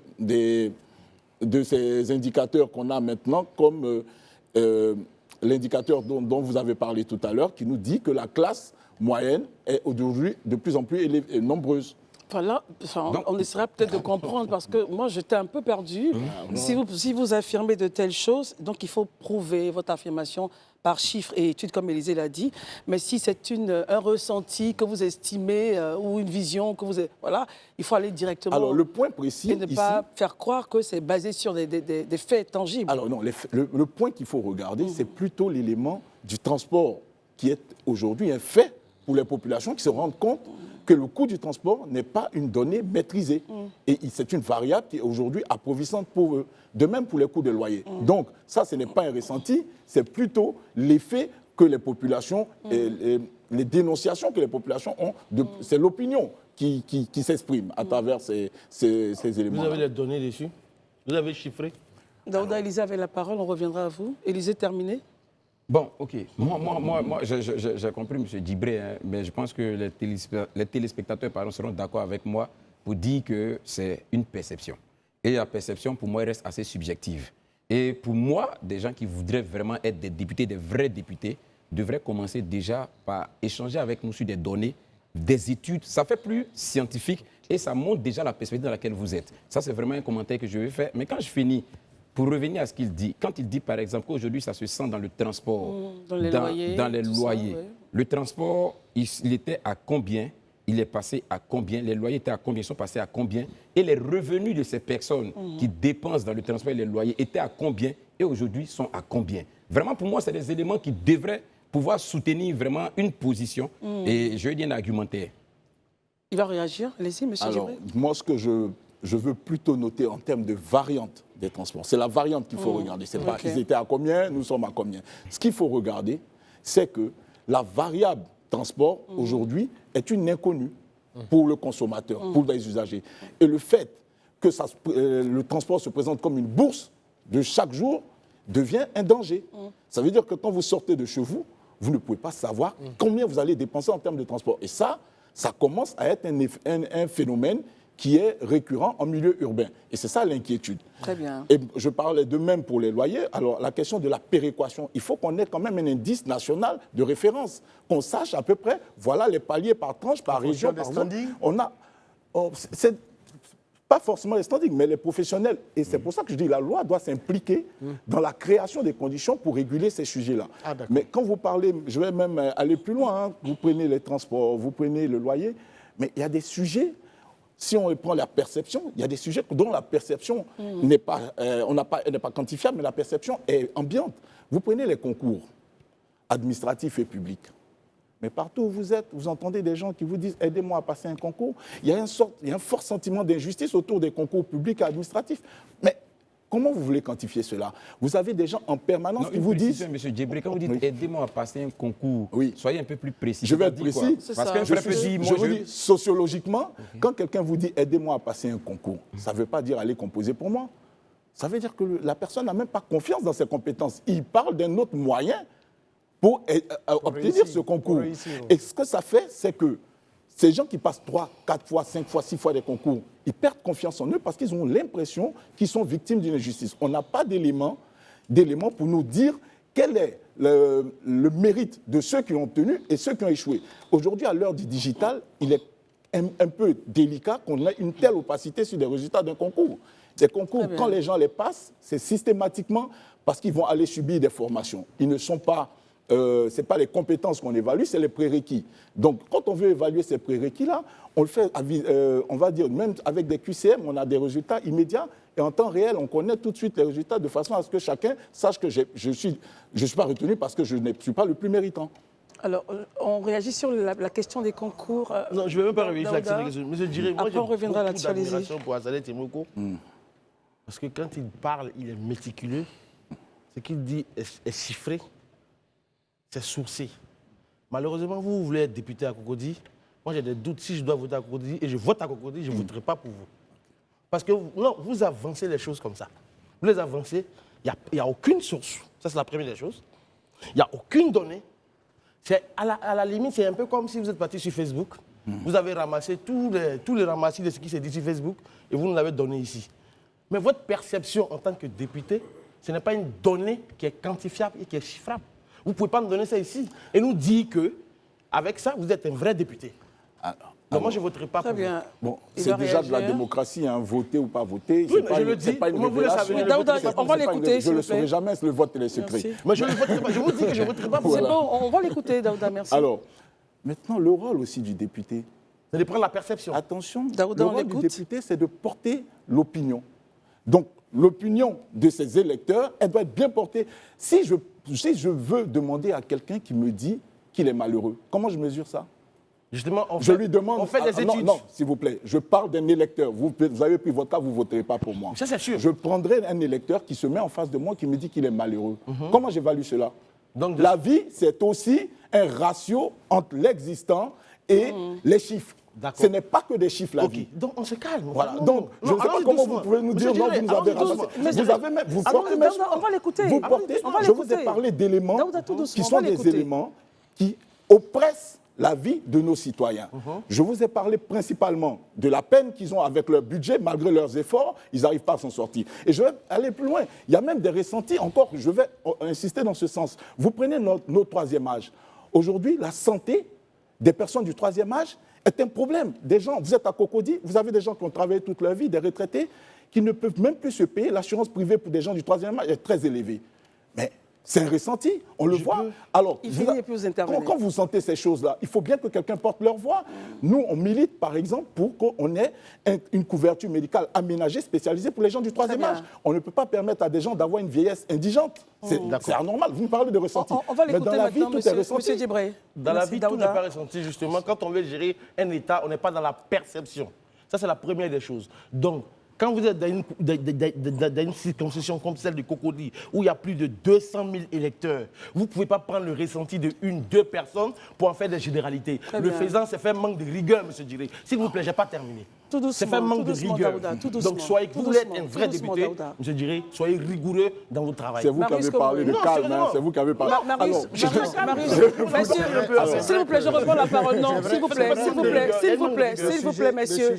ces indicateurs qu'on a maintenant, comme l'indicateur dont vous avez parlé tout à l'heure, qui nous dit que la classe moyenne est aujourd'hui de plus en plus nombreuse. Voilà, on essaiera peut-être de comprendre parce que moi j'étais un peu perdu. Si vous affirmez de telles choses, donc il faut prouver votre affirmation par chiffres et études comme Élisée l'a dit. Mais si c'est un ressenti que vous estimez ou une vision que vous avez, voilà, il faut aller directement. Alors le point précis et ne pas faire croire que c'est basé sur des faits tangibles. Alors non, le point qu'il faut regarder, c'est plutôt l'élément du transport qui est aujourd'hui un fait pour les populations qui se rendent compte que le coût du transport n'est pas une donnée maîtrisée. Et c'est une variable qui est aujourd'hui appauvrissante pour eux. De même pour les coûts de loyer. Donc ça, ce n'est pas un ressenti, c'est plutôt l'effet que les populations, les dénonciations que les populations ont, c'est l'opinion qui s'exprime à travers ces éléments. Vous avez les données dessus? Vous avez chiffré? Daouda, Élisée avait la parole, on reviendra à vous. Élisée, terminé? Bon, ok. Moi j'ai compris M. Djibré, hein, mais je pense que les téléspectateurs seront d'accord avec moi pour dire que c'est une perception. Et la perception, pour moi, elle reste assez subjective. Et pour moi, des gens qui voudraient vraiment être des députés, des vrais députés, devraient commencer déjà par échanger avec nous sur des données, des études. Ça fait plus scientifique et ça montre déjà la perspective dans laquelle vous êtes. Ça, c'est vraiment un commentaire que je vais faire. Mais quand je finis... Pour revenir à ce qu'il dit, quand il dit par exemple qu'aujourd'hui ça se sent dans le transport, dans les loyers, ça, ouais. Le transport, il était à combien? Il est passé à combien? Les loyers étaient à combien? Ils sont passés à combien? Et les revenus de ces personnes qui dépensent dans le transport et les loyers étaient à combien? Et aujourd'hui sont à combien? Vraiment pour moi, c'est des éléments qui devraient pouvoir soutenir vraiment une position et je veux dire un argumentaire. Il va réagir? Allez-y, monsieur Djibré. Alors, moi, ce que je veux plutôt noter en termes de variante des transports. C'est la variante qu'il faut regarder. C'est pas ils étaient à combien, nous sommes à combien. Ce qu'il faut regarder, c'est que la variable transport, aujourd'hui, est une inconnue pour le consommateur, pour les usagers. Et le fait que le transport se présente comme une bourse de chaque jour devient un danger. Ça veut dire que quand vous sortez de chez vous, vous ne pouvez pas savoir combien vous allez dépenser en termes de transport. Et ça commence à être un phénomène qui est récurrent en milieu urbain. Et c'est ça l'inquiétude. Très bien. Et je parlais de même pour les loyers. Alors, la question de la péréquation, il faut qu'on ait quand même un indice national de référence, qu'on sache à peu près, voilà les paliers par tranche, par région, par zone. On a... pas forcément les standings, mais les professionnels. Et c'est pour ça que je dis que la loi doit s'impliquer dans la création des conditions pour réguler ces sujets-là. Mais quand vous parlez, je vais même aller plus loin, hein, vous prenez les transports, vous prenez le loyer, mais il y a des sujets, si on prend la perception, il y a des sujets dont la perception n'est pas, n'est pas quantifiable, mais la perception est ambiante. Vous prenez les concours administratifs et publics. Mais partout où vous êtes, vous entendez des gens qui vous disent « aidez-moi à passer un concours ». Il y a un fort sentiment d'injustice autour des concours publics et administratifs. Mais comment vous voulez quantifier cela? Vous avez des gens en permanence qui vous disent… Monsieur Djebré, quand vous dites « aidez-moi à passer un concours soyez un peu plus précis. Je vais être précis. Parce qu'un frère peut dire… Je vous dis, sociologiquement, quand quelqu'un vous dit « aidez-moi à passer un concours », ça ne veut pas dire « allez composer pour moi ». Ça veut dire que la personne n'a même pas confiance dans ses compétences. Il parle d'un autre moyen pour obtenir ce concours. Et ce que ça fait, c'est que ces gens qui passent 3, 4 fois, 5 fois, 6 fois des concours, ils perdent confiance en eux parce qu'ils ont l'impression qu'ils sont victimes d'une injustice. On n'a pas d'éléments pour nous dire quel est le mérite de ceux qui ont obtenu et ceux qui ont échoué. Aujourd'hui, à l'heure du digital, il est un peu délicat qu'on ait une telle opacité sur les résultats d'un concours. Des concours, quand les gens les passent, c'est systématiquement parce qu'ils vont aller subir des formations. Ils ne sont pas… ce n'est pas les compétences qu'on évalue, c'est les prérequis. Donc, quand on veut évaluer ces prérequis-là, on le fait, on va dire, même avec des QCM, on a des résultats immédiats et en temps réel, on connaît tout de suite les résultats de façon à ce que chacun sache que je ne suis pas retenu parce que je ne suis pas le plus méritant. Alors, on réagit sur la question des concours. Non, je ne vais même pas réagir sur la question des concours. Monsieur Djiré, moi, j'ai beaucoup d'admiration pour Azaleh Temoko. Parce que quand il parle, il est méticuleux. Ce qu'il dit est chiffré. C'est sourcé. Malheureusement, vous voulez être député à Cocody. Moi, j'ai des doutes. Si je dois voter à Cocody et je vote à Cocody, je ne voterai pas pour vous. Parce que non, vous avancez les choses comme ça. Vous les avancez, il n'y a aucune source. Ça, c'est la première des choses. Il n'y a aucune donnée. À la limite, c'est un peu comme si vous êtes parti sur Facebook. Vous avez ramassé tous les ramassis de ce qui s'est dit sur Facebook et vous nous l'avez donné ici. Mais votre perception en tant que député, ce n'est pas une donnée qui est quantifiable et qui est chiffrable. Vous ne pouvez pas nous donner ça ici et nous dire qu'avec ça, vous êtes un vrai député. Donc moi, je ne voterai pas pour vous. Bon, c'est déjà de la démocratie, hein, voter ou pas voter. Oui, mais je le dis. Pas une révélation. On va l'écouter, je ne le saurai jamais, le vote est secret. Mais je ne voterai pas. Je vous dis que je ne voterai pas pour vous. C'est bon, on va l'écouter, Daouda, merci. Alors, maintenant, le rôle aussi du député. C'est de prendre la perception. Attention, Daouda, le rôle du député, c'est de porter l'opinion. Donc, l'opinion de ses électeurs, elle doit être bien portée. Si je veux demander à quelqu'un qui me dit qu'il est malheureux, comment je mesure ça? Justement, je lui demande. On fait des études. Non, s'il vous plaît. Je parle d'un électeur. Vous avez pris votre cas, vous ne voterez pas pour moi. Ça, c'est sûr. Je prendrai un électeur qui se met en face de moi, qui me dit qu'il est malheureux. Comment j'évalue cela? Donc, la vie, c'est aussi un ratio entre l'existant et les chiffres. Ce n'est pas que des chiffres, la vie. Donc, on se calme. Voilà. Donc, je ne sais pas comment vous pouvez nous dire non, vous nous avez ramassé. Vous portez même. On va l'écouter. Je vous ai parlé d'éléments qui sont des éléments qui oppressent la vie de nos citoyens. Je vous ai parlé principalement de la peine qu'ils ont avec leur budget, malgré leurs efforts, ils n'arrivent pas à s'en sortir. Et je vais aller plus loin. Il y a même des ressentis, encore, je vais insister dans ce sens. Vous prenez notre troisième âge. Aujourd'hui, la santé des personnes du troisième âge est un problème. Des gens, vous êtes à Cocody, vous avez des gens qui ont travaillé toute leur vie, des retraités, qui ne peuvent même plus se payer. L'assurance privée pour des gens du troisième âge est très élevée. Mais c'est un ressenti, on le voit. Alors, quand vous sentez ces choses-là, il faut bien que quelqu'un porte leur voix. Nous, on milite, par exemple, pour qu'on ait une couverture médicale aménagée, spécialisée pour les gens du troisième âge. On ne peut pas permettre à des gens d'avoir une vieillesse indigente. C'est anormal. Vous me parlez de ressenti. On va l'écouter maintenant, monsieur Djebré. Dans la vie, tout n'est pas ressenti, justement. Quand on veut gérer un État, on n'est pas dans la perception. Ça, c'est la première des choses. Donc, quand vous êtes dans une circonscription comme celle de Cocody, où il y a plus de 200 000 électeurs, vous ne pouvez pas prendre le ressenti de 1-2 personnes pour en faire des généralités. Le faisant, c'est faire manque de rigueur, M. Djiré. S'il vous plaît, je n'ai pas terminé. C'est faire manque de rigueur. Donc, soyez, vous voulez être un vrai député, M. Djiré, soyez rigoureux dans votre travail. C'est vous qui avez parlé de calme, c'est vous qui avez parlé. Marius, s'il vous plaît, je reprends la parole. Non, s'il vous plaît, messieurs.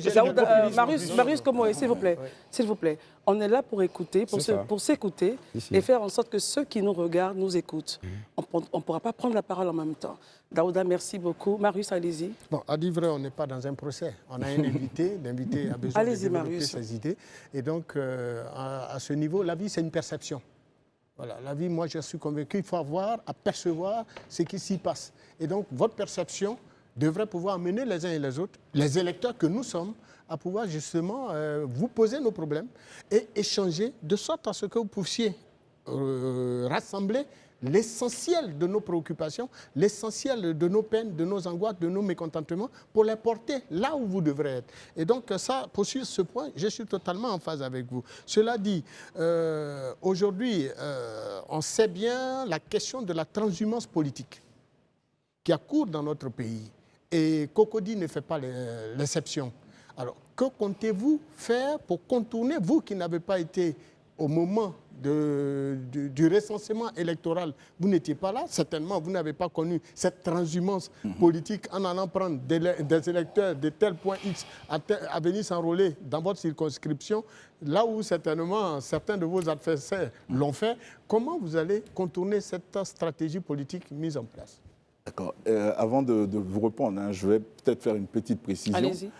Marius Komoé, s'il vous plaît. S'il vous plaît, on est là pour écouter, pour s'écouter et faire en sorte que ceux qui nous regardent nous écoutent. On ne pourra pas prendre la parole en même temps. Daouda, merci beaucoup. Marius, allez-y. Bon, à dire vrai, on n'est pas dans un procès. On a un invité l'invité a besoin de développer Marius. ses idées. Et donc, à ce niveau, la vie, c'est une perception. Voilà, la vie, moi, je suis convaincu qu'il faut apercevoir ce qui s'y passe. Et donc, votre perception devrait pouvoir mener les uns et les autres, les électeurs que nous sommes, à pouvoir justement vous poser nos problèmes et échanger de sorte à ce que vous puissiez rassembler l'essentiel de nos préoccupations, l'essentiel de nos peines, de nos angoisses, de nos mécontentements, pour les porter là où vous devrez être. Et donc ça, pour suivre ce point, je suis totalement en phase avec vous. Cela dit, aujourd'hui, on sait bien la question de la transhumance politique qui a cours dans notre pays. Et Cocody ne fait pas l'exception. Alors, que comptez-vous faire pour contourner, vous qui n'avez pas été au moment du recensement électoral, vous n'étiez pas là, certainement vous n'avez pas connu cette transhumance politique en allant prendre des électeurs de tel point X à venir s'enrôler dans votre circonscription, là où certainement certains de vos adversaires l'ont fait. Comment vous allez contourner cette stratégie politique mise en place? D'accord. Avant de vous répondre, je vais peut-être faire une petite précision. Allez-y.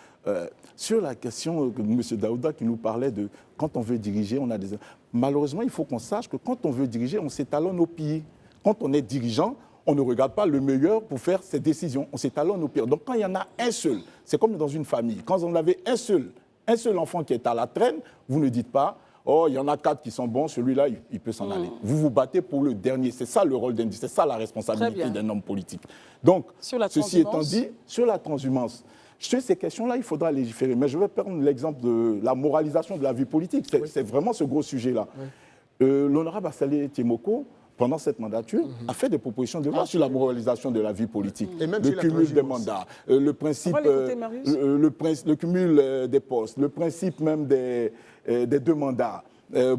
Sur la question de M. Daouda qui nous parlait de quand on veut diriger, on a des... Malheureusement, il faut qu'on sache que quand on veut diriger, on s'étalonne au pied. Quand on est dirigeant, on ne regarde pas le meilleur pour faire ses décisions. On s'étalonne au pied. Donc quand il y en a un seul, c'est comme dans une famille. Quand vous avez un seul enfant qui est à la traîne, vous ne dites pas « Oh, il y en a 4 qui sont bons, celui-là, il peut s'en aller ». Vous vous battez pour le dernier. C'est ça le rôle d'un, c'est ça la responsabilité d'un homme politique. Donc, ceci étant dit, sur la transhumance, sur ces questions-là, il faudra légiférer. Mais je vais prendre l'exemple de la moralisation de la vie politique. C'est vraiment ce gros sujet-là. L'honorable Assalé Tiemoko, pendant cette mandature, a fait des propositions de loi sur la moralisation de la vie politique. Et même le cumul des mandats, le principe, le cumul des postes, le principe même des 2 mandats,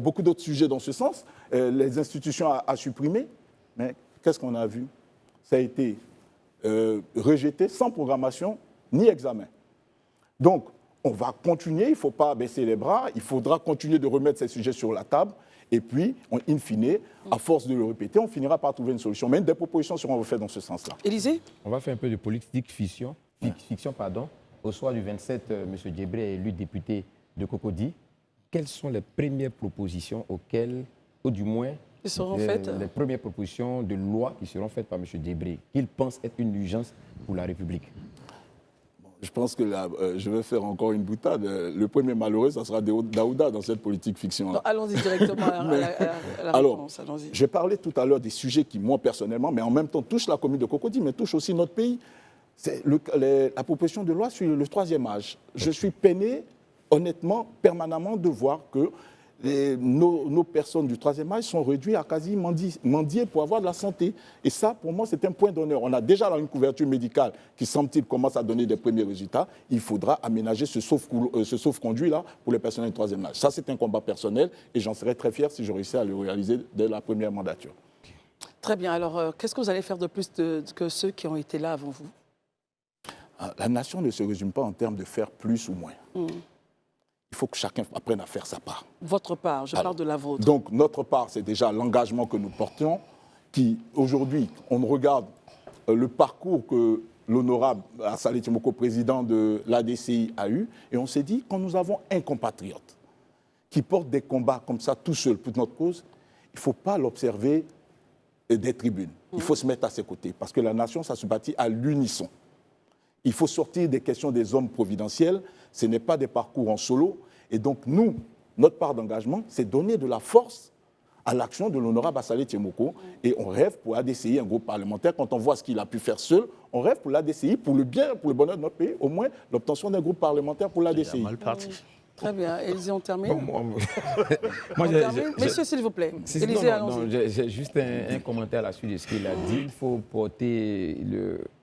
beaucoup d'autres sujets dans ce sens. Les institutions à supprimer. Mais qu'est-ce qu'on a vu? Ça a été rejeté sans programmation ni examen. Donc, on va continuer, il ne faut pas baisser les bras, il faudra continuer de remettre ces sujets sur la table, et puis, in fine, à force de le répéter, on finira par trouver une solution. Mais des propositions seront faites dans ce sens-là. Élysée? On va faire un peu de politique fiction, Au soir du 27, M. Djebré est élu député de Cocody. Quelles sont les premières propositions auxquelles, ou du moins, les premières propositions de loi qui seront faites par M. Djebré, qu'il pense être une urgence pour la République? Je pense que là, je vais faire encore une boutade. Le premier malheureux, ça sera Daouda dans cette politique fiction. Allons-y directement à la réponse. J'ai parlé tout à l'heure des sujets qui, moi, personnellement, mais en même temps, touchent la commune de Cocody, mais touchent aussi notre pays. C'est la proposition de loi sur le 3e âge. Je suis peiné, honnêtement, permanemment, de voir que nos personnes du 3e âge sont réduites à quasi mendier pour avoir de la santé. Et ça, pour moi, c'est un point d'honneur. On a déjà là une couverture médicale qui, semble-t-il, commence à donner des premiers résultats. Il faudra aménager ce sauf-conduit-là pour les personnes du 3e âge. Ça, c'est un combat personnel et j'en serais très fier si je réussissais à le réaliser dès la première mandature. Très bien. Alors, qu'est-ce que vous allez faire de plus que ceux qui ont été là avant vous? La nation ne se résume pas en termes de faire plus ou moins. Il faut que chacun apprenne à faire sa part. Votre part, je parle de la vôtre. Donc, notre part, c'est déjà l'engagement que nous portons, qui, aujourd'hui, on regarde le parcours que l'honorable Assalé Tiemoko, président de l'ADCI, a eu, et on s'est dit, quand nous avons un compatriote qui porte des combats comme ça, tout seul, pour notre cause, il ne faut pas l'observer des tribunes. Il faut se mettre à ses côtés, parce que la nation, ça se bâtit à l'unisson. Il faut sortir des questions des hommes providentiels. Ce n'est pas des parcours en solo. Et donc, nous, notre part d'engagement, c'est donner de la force à l'action de l'honorable Assalé Tiemoko. Et on rêve pour l'ADCI, un groupe parlementaire. Quand on voit ce qu'il a pu faire seul, on rêve pour l'ADCI, pour le bien, pour le bonheur de notre pays, au moins l'obtention d'un groupe parlementaire pour l'ADCI. Mal parti. Très bien. Élysée, on termine. Messieurs, s'il vous plaît. Élysée, allons-y. J'ai juste un commentaire à la suite de ce qu'il a dit. Il faut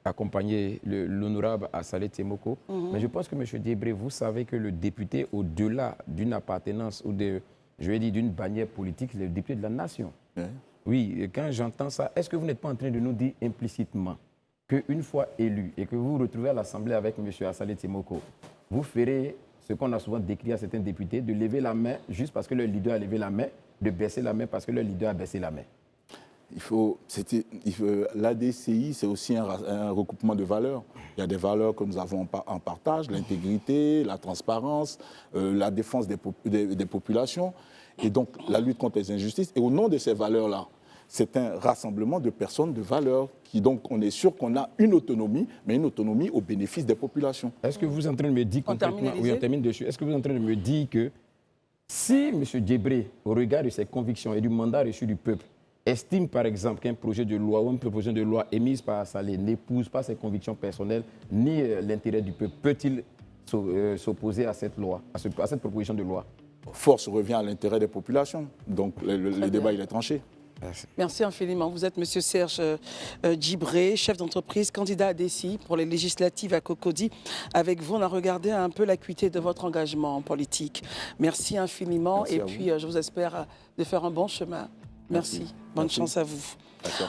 accompagner l'honorable Assalé Tiemoko. Mais je pense que, M. Djebré, vous savez que le député, au-delà d'une appartenance ou d'une bannière politique, c'est le député de la nation. Oui, quand j'entends ça, est-ce que vous n'êtes pas en train de nous dire implicitement qu'une fois élu et que vous vous retrouvez à l'Assemblée avec M. Assalé Tiemoko, vous ferez ce qu'on a souvent décrit à certains députés, de lever la main juste parce que leur leader a levé la main, de baisser la main parce que leur leader a baissé la main? L'ADCI, c'est aussi un recoupement de valeurs. Il y a des valeurs que nous avons en partage, l'intégrité, la transparence, la défense des populations, et donc la lutte contre les injustices. Et au nom de ces valeurs-là, c'est un rassemblement de personnes, de valeurs, donc on est sûr qu'on a une autonomie, mais une autonomie au bénéfice des populations. Est-ce que vous êtes en train de me dire complètement... Oui, on termine dessus. Est-ce que vous êtes en train de me dire que si M. Djebré, au regard de ses convictions et du mandat reçu du peuple, estime par exemple qu'un projet de loi ou une proposition de loi émise par Saleh n'épouse pas ses convictions personnelles ni l'intérêt du peuple, peut-il s'opposer à cette loi, à cette proposition de loi? Force revient à l'intérêt des populations. Donc le débat, il est tranché. Merci. Merci infiniment. Vous êtes M. Serge Djibré, chef d'entreprise, candidat à DCI pour les législatives à Cocody. Avec vous, on a regardé un peu l'acuité de votre engagement politique. Merci infiniment. Merci. Et puis, je vous espère de faire un bon chemin. Merci. Bonne chance à vous.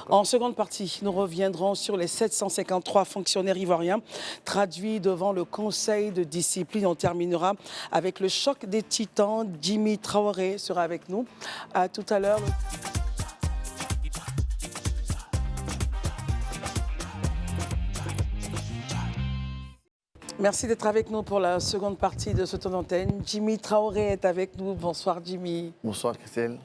En seconde partie, nous reviendrons sur les 753 fonctionnaires ivoiriens traduits devant le Conseil de discipline. On terminera avec le choc des titans. Jimmy Traoré sera avec nous. À tout à l'heure. Merci d'être avec nous pour la seconde partie de ce tour d'antenne. Jimmy Traoré est avec nous. Bonsoir Jimmy. Bonsoir Christelle.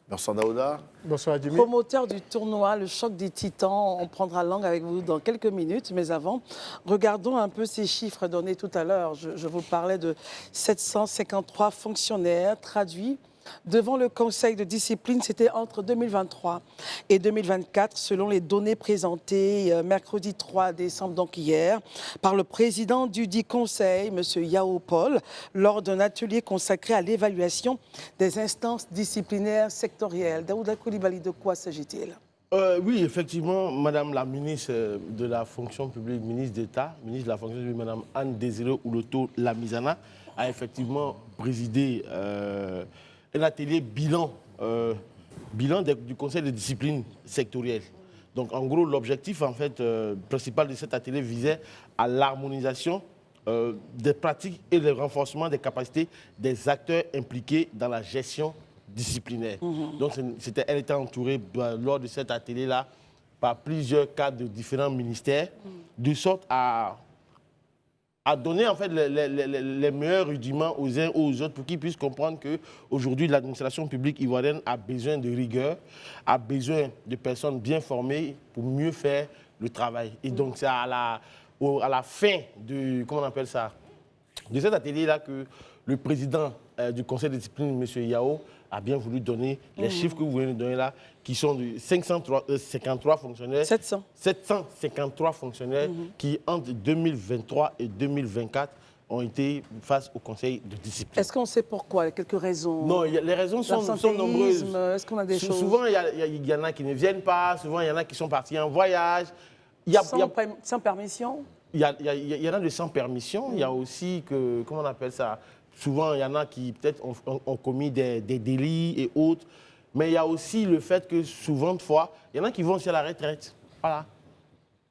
Bonsoir Daouda. Bonsoir Jimmy. Promoteur du tournoi, le choc des titans. On prendra langue avec vous dans quelques minutes. Mais avant, regardons un peu ces chiffres donnés tout à l'heure. Je vous parlais de 753 fonctionnaires traduits devant le Conseil de discipline. C'était entre 2023 et 2024, selon les données présentées mercredi 3 décembre, donc hier, par le président du dit Conseil, M. Yao Paul, lors d'un atelier consacré à l'évaluation des instances disciplinaires sectorielles. Daouda Coulibaly, de quoi s'agit-il? Oui, effectivement, Madame la ministre de la fonction publique, ministre d'État, ministre de la fonction publique, Madame Anne Désiré Ouloto Lamizana, a effectivement présidé un atelier bilan du Conseil de discipline sectorielle. Donc, en gros, l'objectif principal de cet atelier visait à l'harmonisation des pratiques et le renforcement des capacités des acteurs impliqués dans la gestion disciplinaire. Donc, elle était entourée lors de cet atelier-là par plusieurs cadres de différents ministères, de sorte à donner en fait les meilleurs rudiments aux uns aux autres pour qu'ils puissent comprendre qu'aujourd'hui, l'administration publique ivoirienne a besoin de rigueur, a besoin de personnes bien formées pour mieux faire le travail. Et donc, c'est à la fin de cet atelier-là que le président du conseil de discipline, M. Yao, a bien voulu donner les chiffres que vous venez de donner là, qui sont de 553 fonctionnaires. 753 fonctionnaires qui, entre 2023 et 2024, ont été face au conseil de discipline. Est-ce qu'on sait pourquoi? Quelques raisons? Non, les raisons sont nombreuses. Est-ce qu'on a des choses? Souvent, il y en a qui ne viennent pas. Souvent, il y en a qui sont partis en voyage. Sans permission? Il y en a de sans permission. Il y a aussi comment on appelle ça? Souvent, il y en a qui peut-être ont commis des délits et autres. Mais il y a aussi le fait que souvent de fois, il y en a qui vont aussi à la retraite. Voilà.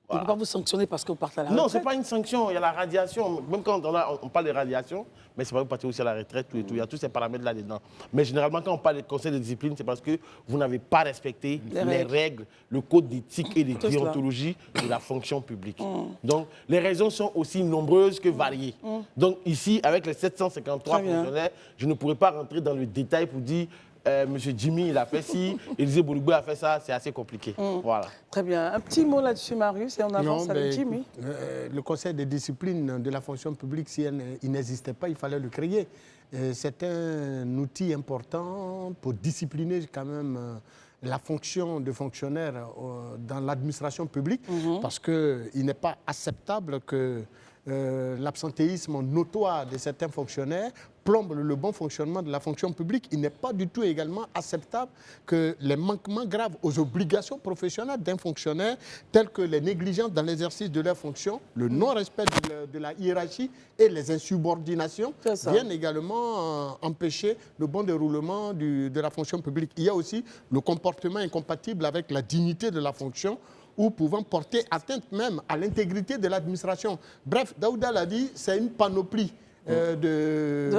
On ne peut pas vous sanctionner parce que vous partez à la retraite? Non, ce n'est pas une sanction. Il y a la radiation. Même quand on parle de radiation, mais c'est pas que vous partez aussi à la retraite, tout et tout. Il y a tous ces paramètres là-dedans. Mais généralement, quand on parle de conseil de discipline, c'est parce que vous n'avez pas respecté les règles, le code d'éthique et de déontologie de la fonction publique. Donc, les raisons sont aussi nombreuses que variées. Donc, ici, avec les 753 fonctionnaires, je ne pourrais pas rentrer dans le détail pour dire Monsieur Jimmy, il a fait ci, Élisée Bourgoubé a fait ça, c'est assez compliqué. Voilà. Très bien. Un petit mot là-dessus, Marius, et on avance avec Jimmy. Le conseil de discipline de la fonction publique, si il n'existait pas, il fallait le créer. C'est un outil important pour discipliner quand même la fonction de fonctionnaire dans l'administration publique, parce qu'il n'est pas acceptable que l'absentéisme notoire de certains fonctionnaires plombe le bon fonctionnement de la fonction publique. Il n'est pas du tout également acceptable que les manquements graves aux obligations professionnelles d'un fonctionnaire, tels que les négligences dans l'exercice de leurs fonctions, le non-respect de la hiérarchie et les insubordinations, viennent également empêcher le bon déroulement de la fonction publique. Il y a aussi le comportement incompatible avec la dignité de la fonction, ou pouvant porter atteinte même à l'intégrité de l'administration. Bref, Daouda l'a dit, c'est une panoplie de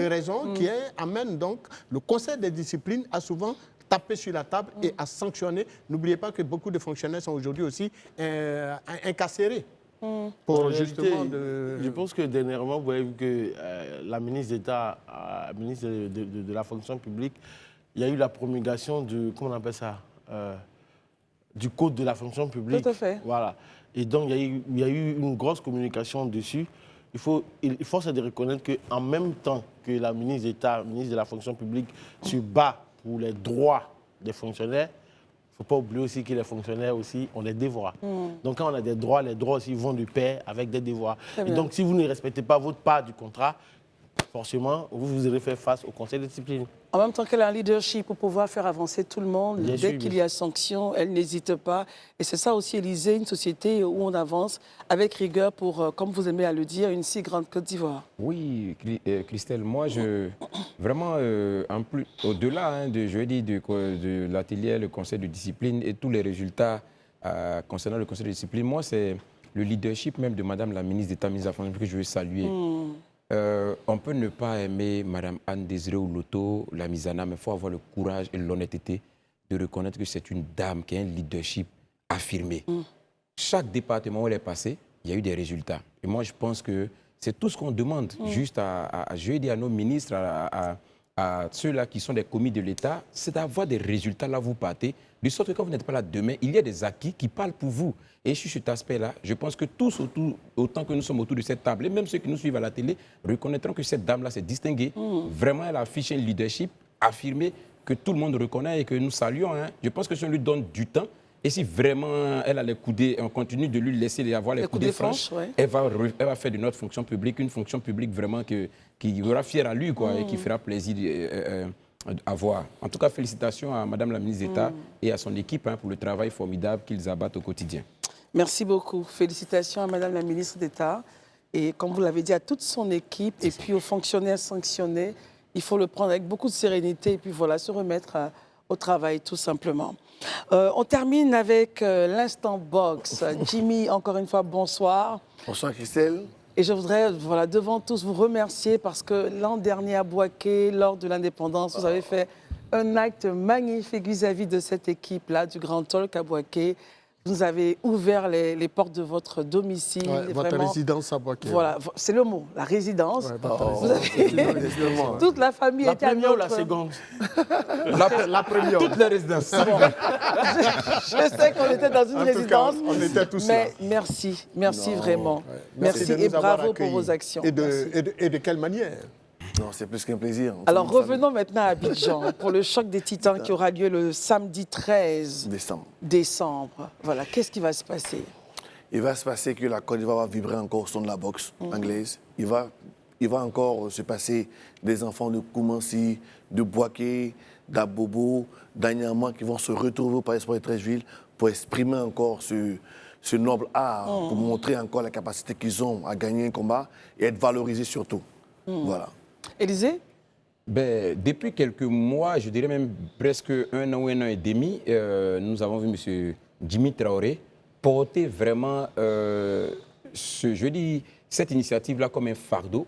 raisons qui amène donc le conseil des disciplines à souvent taper sur la table et à sanctionner. N'oubliez pas que beaucoup de fonctionnaires sont aujourd'hui aussi incarcérés. Pour justement Je pense que dernièrement, vous avez vu que la ministre d'État, ministre de la fonction publique, il y a eu la promulgation du, comment on appelle ça, du code de la fonction publique. Tout à fait. Voilà. Et donc, il y a eu une grosse communication dessus. Il faut de reconnaître qu'en même temps que la ministre d'État, ministre de la fonction publique, se bat pour les droits des fonctionnaires, il ne faut pas oublier aussi que les fonctionnaires aussi ont des devoirs. Donc quand on a des droits, les droits aussi vont de pair avec des devoirs. Et donc si vous ne respectez pas votre part du contrat, forcément, vous aurez fait face au conseil de discipline. En même temps qu'elle a un leadership pour pouvoir faire avancer tout le monde, dès qu'il y a sanction, elle n'hésite pas. Et c'est ça aussi, Élysée, une société où on avance avec rigueur pour, comme vous aimez à le dire, une si grande Côte d'Ivoire. Oui, Christelle, moi, vraiment, au-delà de l'atelier, le conseil de discipline et tous les résultats concernant le conseil de discipline, moi, c'est le leadership même de Madame la ministre d'État, ministre de la Fonction publique, que je veux saluer. On peut ne pas aimer Mme Anne Désiré Oloto, la Misana, mais il faut avoir le courage et l'honnêteté de reconnaître que c'est une dame qui a un leadership affirmé. Chaque département où elle est passée, il y a eu des résultats. Et moi, je pense que c'est tout ce qu'on demande juste à nos ministres, à ceux-là qui sont des commis de l'État, c'est d'avoir des résultats là où vous partez, de sorte que quand vous n'êtes pas là demain, il y a des acquis qui parlent pour vous. Et sur cet aspect-là, je pense que tous, autant que nous sommes autour de cette table, et même ceux qui nous suivent à la télé, reconnaîtront que cette dame-là s'est distinguée. Vraiment, elle a affiché un leadership affirmé que tout le monde reconnaît et que nous saluons. Je pense que si on lui donne du temps, et si vraiment elle a les coudées, on continue de lui laisser avoir les coudées franches, elle va faire de notre fonction publique une fonction publique vraiment qui aura fier à lui et qui fera plaisir à voir. En tout cas, félicitations à Madame la ministre d'État et à son équipe pour le travail formidable qu'ils abattent au quotidien. Merci beaucoup. Félicitations à Madame la ministre d'État. Et comme vous l'avez dit, à toute son équipe et puis aux fonctionnaires sanctionnés, il faut le prendre avec beaucoup de sérénité et puis voilà, se remettre au travail tout simplement. On termine avec l'instant box. Jimmy, encore une fois, bonsoir. Bonsoir Christelle. Et je voudrais, voilà, devant tous, vous remercier parce que l'an dernier à Bouaké, lors de l'indépendance, vous avez fait un acte magnifique vis-à-vis de cette équipe-là, du Grand Talk à Bouaké. Vous avez ouvert les portes de votre domicile. Ouais, votre résidence à Bouaké. Voilà, c'est le mot, la résidence. Ouais, vous avez... Toute la famille était à première ou la seconde? La première. Toutes les résidences. Bon. Je sais qu'on était dans une résidence. Cas, on était tous mais là. merci vraiment. Ouais. Merci et bravo pour vos actions. Et de quelle manière? Non, c'est plus qu'un plaisir. Alors revenons maintenant à Abidjan pour le choc des Titans qui aura lieu le samedi 13 décembre. Voilà, qu'est-ce qui va se passer? Il va se passer que la Côte d'Ivoire va vibrer encore au son de la boxe anglaise. Il va encore se passer des enfants de Koumansi, de Bouaké, d'Abobo, d'Anyama qui vont se retrouver au Palais Sport de Treichville pour exprimer encore ce noble art, pour montrer encore la capacité qu'ils ont à gagner un combat et être valorisés surtout. Voilà. Élysée? Depuis quelques mois, je dirais même presque un an et demi, nous avons vu M. Jimmy Traoré porter vraiment cette initiative-là comme un fardeau.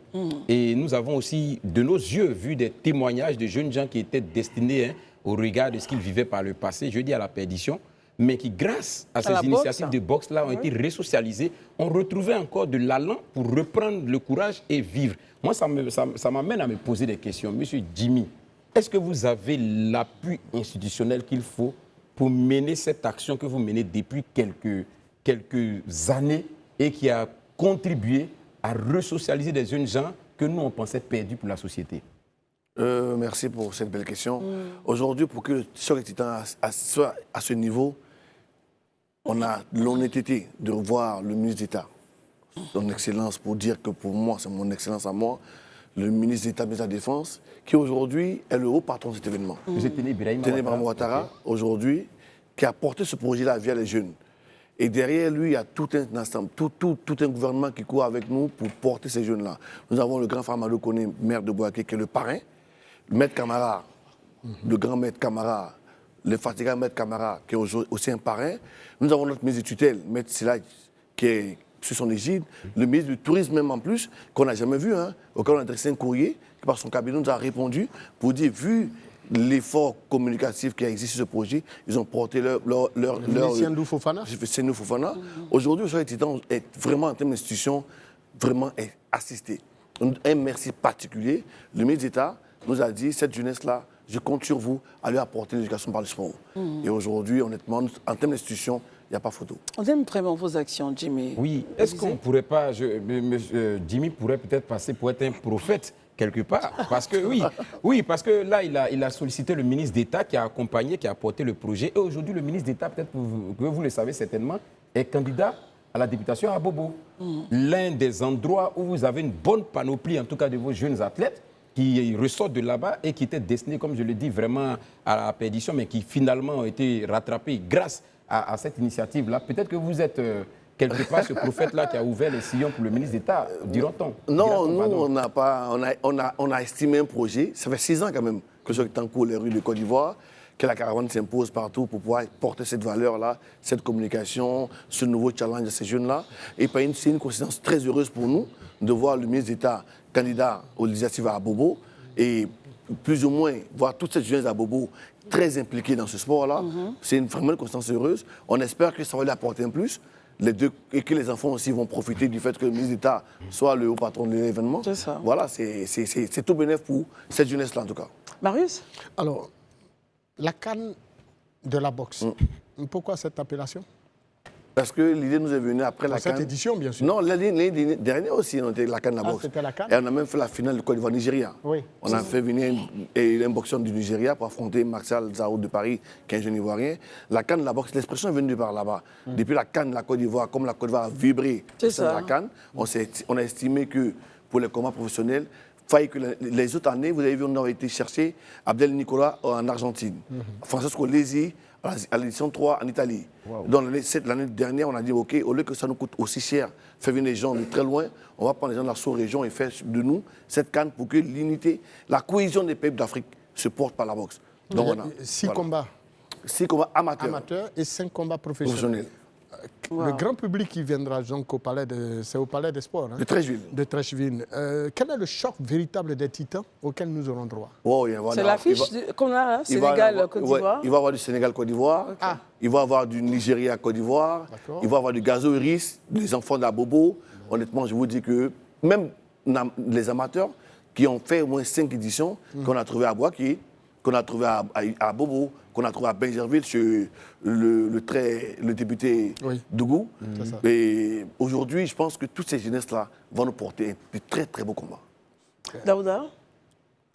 Et nous avons aussi, de nos yeux, vu des témoignages de jeunes gens qui étaient destinés au regard de ce qu'ils vivaient par le passé, à la perdition, mais qui, grâce à ces initiatives de boxe-là, ont été resocialisés, ont retrouvé encore de l'allant pour reprendre le courage et vivre. Moi, ça m'amène à me poser des questions. Monsieur Jimmy, est-ce que vous avez l'appui institutionnel qu'il faut pour mener cette action que vous menez depuis quelques années et qui a contribué à resocialiser des jeunes gens que nous, on pensait perdus pour la société? Merci pour cette belle question. Aujourd'hui, pour que le choc des Titans soit à ce niveau, on a l'honnêteté de revoir le ministre d'État, son excellence, pour dire que pour moi, c'est mon excellence à moi, le ministre d'État, ministre de la Défense, qui aujourd'hui est le haut patron de cet événement. Téné Ibrahima Ouattara, aujourd'hui, qui a porté ce projet-là via les jeunes. Et derrière lui, il y a tout un ensemble, tout un gouvernement qui court avec nous pour porter ces jeunes-là. Nous avons le grand Famadou Koné, maire de Bouaké, qui est le parrain, le maître Camara, le grand maître Camara, le fatigant maître Camara, qui est aussi un parrain. Nous avons notre ministre de tutelle, maître Silaj, qui est sur son égide, le ministre du Tourisme même en plus, qu'on n'a jamais vu, auquel on a adressé un courrier, qui par son cabinet nous a répondu pour dire, vu l'effort communicatif qui a existé sur ce projet. Ils ont porté leur Sendou Fofana. Sendou Fofana. Aujourd'hui, le Choc des Titans est vraiment, en termes d'institution, vraiment assisté. Un merci particulier. Le ministre d'État nous a dit, cette jeunesse-là, je compte sur vous à lui apporter l'éducation par le sport. Et aujourd'hui, honnêtement, en termes d'institution, il n'y a pas photo. On aime vraiment vos actions, Jimmy. Oui, est-ce qu'on ne pourrait pas, Jimmy pourrait peut-être passer pour être un prophète quelque part, parce que oui, parce que là, il a sollicité le ministre d'État qui a accompagné, qui a porté le projet. Et aujourd'hui, le ministre d'État, peut-être que vous le savez certainement, est candidat à la députation à Bobo. L'un des endroits où vous avez une bonne panoplie, en tout cas de vos jeunes athlètes, qui ressortent de là-bas et qui étaient destinés, comme je le dis, vraiment à la perdition, mais qui finalement ont été rattrapés grâce à cette initiative-là. Peut-être que vous êtes quelque part ce prophète-là qui a ouvert les sillons pour le ministre d'État, dira-t-on. Non, nous, on n'a pas. On a estimé un projet. Ça fait 6 ans quand même que je suis en cours les rues de Côte d'Ivoire, que la caravane s'impose partout pour pouvoir porter cette valeur-là, cette communication, ce nouveau challenge à ces jeunes-là. Et c'est une coïncidence très heureuse pour nous de voir le ministre d'État candidat aux législatives à Bobo et plus ou moins voir toute cette jeunesse à Bobo très impliquée dans ce sport-là. C'est vraiment une coïncidence heureuse. On espère que ça va lui apporter un plus. Et que les enfants aussi vont profiter du fait que le ministre d'État soit le haut patron de l'événement. C'est ça. Voilà, c'est tout bénéf pour cette jeunesse-là en tout cas. Marius? Alors, la CAN de la boxe, pourquoi cette appellation? Parce que l'idée nous est venue après la CAN. Cette édition, bien sûr. Non, l'année dernière aussi, on était la CAN de la boxe. C'était la CAN. Et on a même fait la finale de Côte d'Ivoire-Nigeria. Oui. On a fait venir un boxeur du Nigeria pour affronter Martial Zao de Paris, qui est un jeune Ivoirien. La CAN de la boxe, l'expression est venue de par là-bas. Depuis la CAN de la Côte d'Ivoire, comme la Côte d'Ivoire a vibré au sein de la CAN, on a estimé que pour les combats professionnels, faille que les autres années, vous avez vu, on a été chercher Abdel Nicolas en Argentine, Francesco Lesi à l'édition 3 en Italie. Wow. Donc l'année dernière, on a dit, OK, au lieu que ça nous coûte aussi cher, faire venir les gens de très loin, on va prendre les gens de la sous-région et faire de nous cette CAN pour que l'unité, la cohésion des pays d'Afrique se porte par la boxe. Donc on a 6 combats. 6 combats amateurs Et 5 combats professionnels. Le grand public qui viendra donc au palais des sports. Hein, de Treichville. De Treichville. Quel est le choc véritable des titans auquel nous aurons droit? C'est l'affiche qu'on a là, Sénégal-Côte d'Ivoire. Il va y avoir du Sénégal-Côte d'Ivoire. Okay. Il va y avoir du Nigeria-Côte d'Ivoire. Il va y avoir du Gazo Iris, des enfants de la Bobo. Honnêtement, je vous dis que même les amateurs qui ont fait au moins 5 éditions, qu'on a trouvé à Boaké, qu'on a trouvé à Bobo, qu'on a trouvé à Benjerville chez le député Dougou. Et aujourd'hui, je pense que toutes ces jeunesses-là vont nous porter de très très beaux combats. Daouda?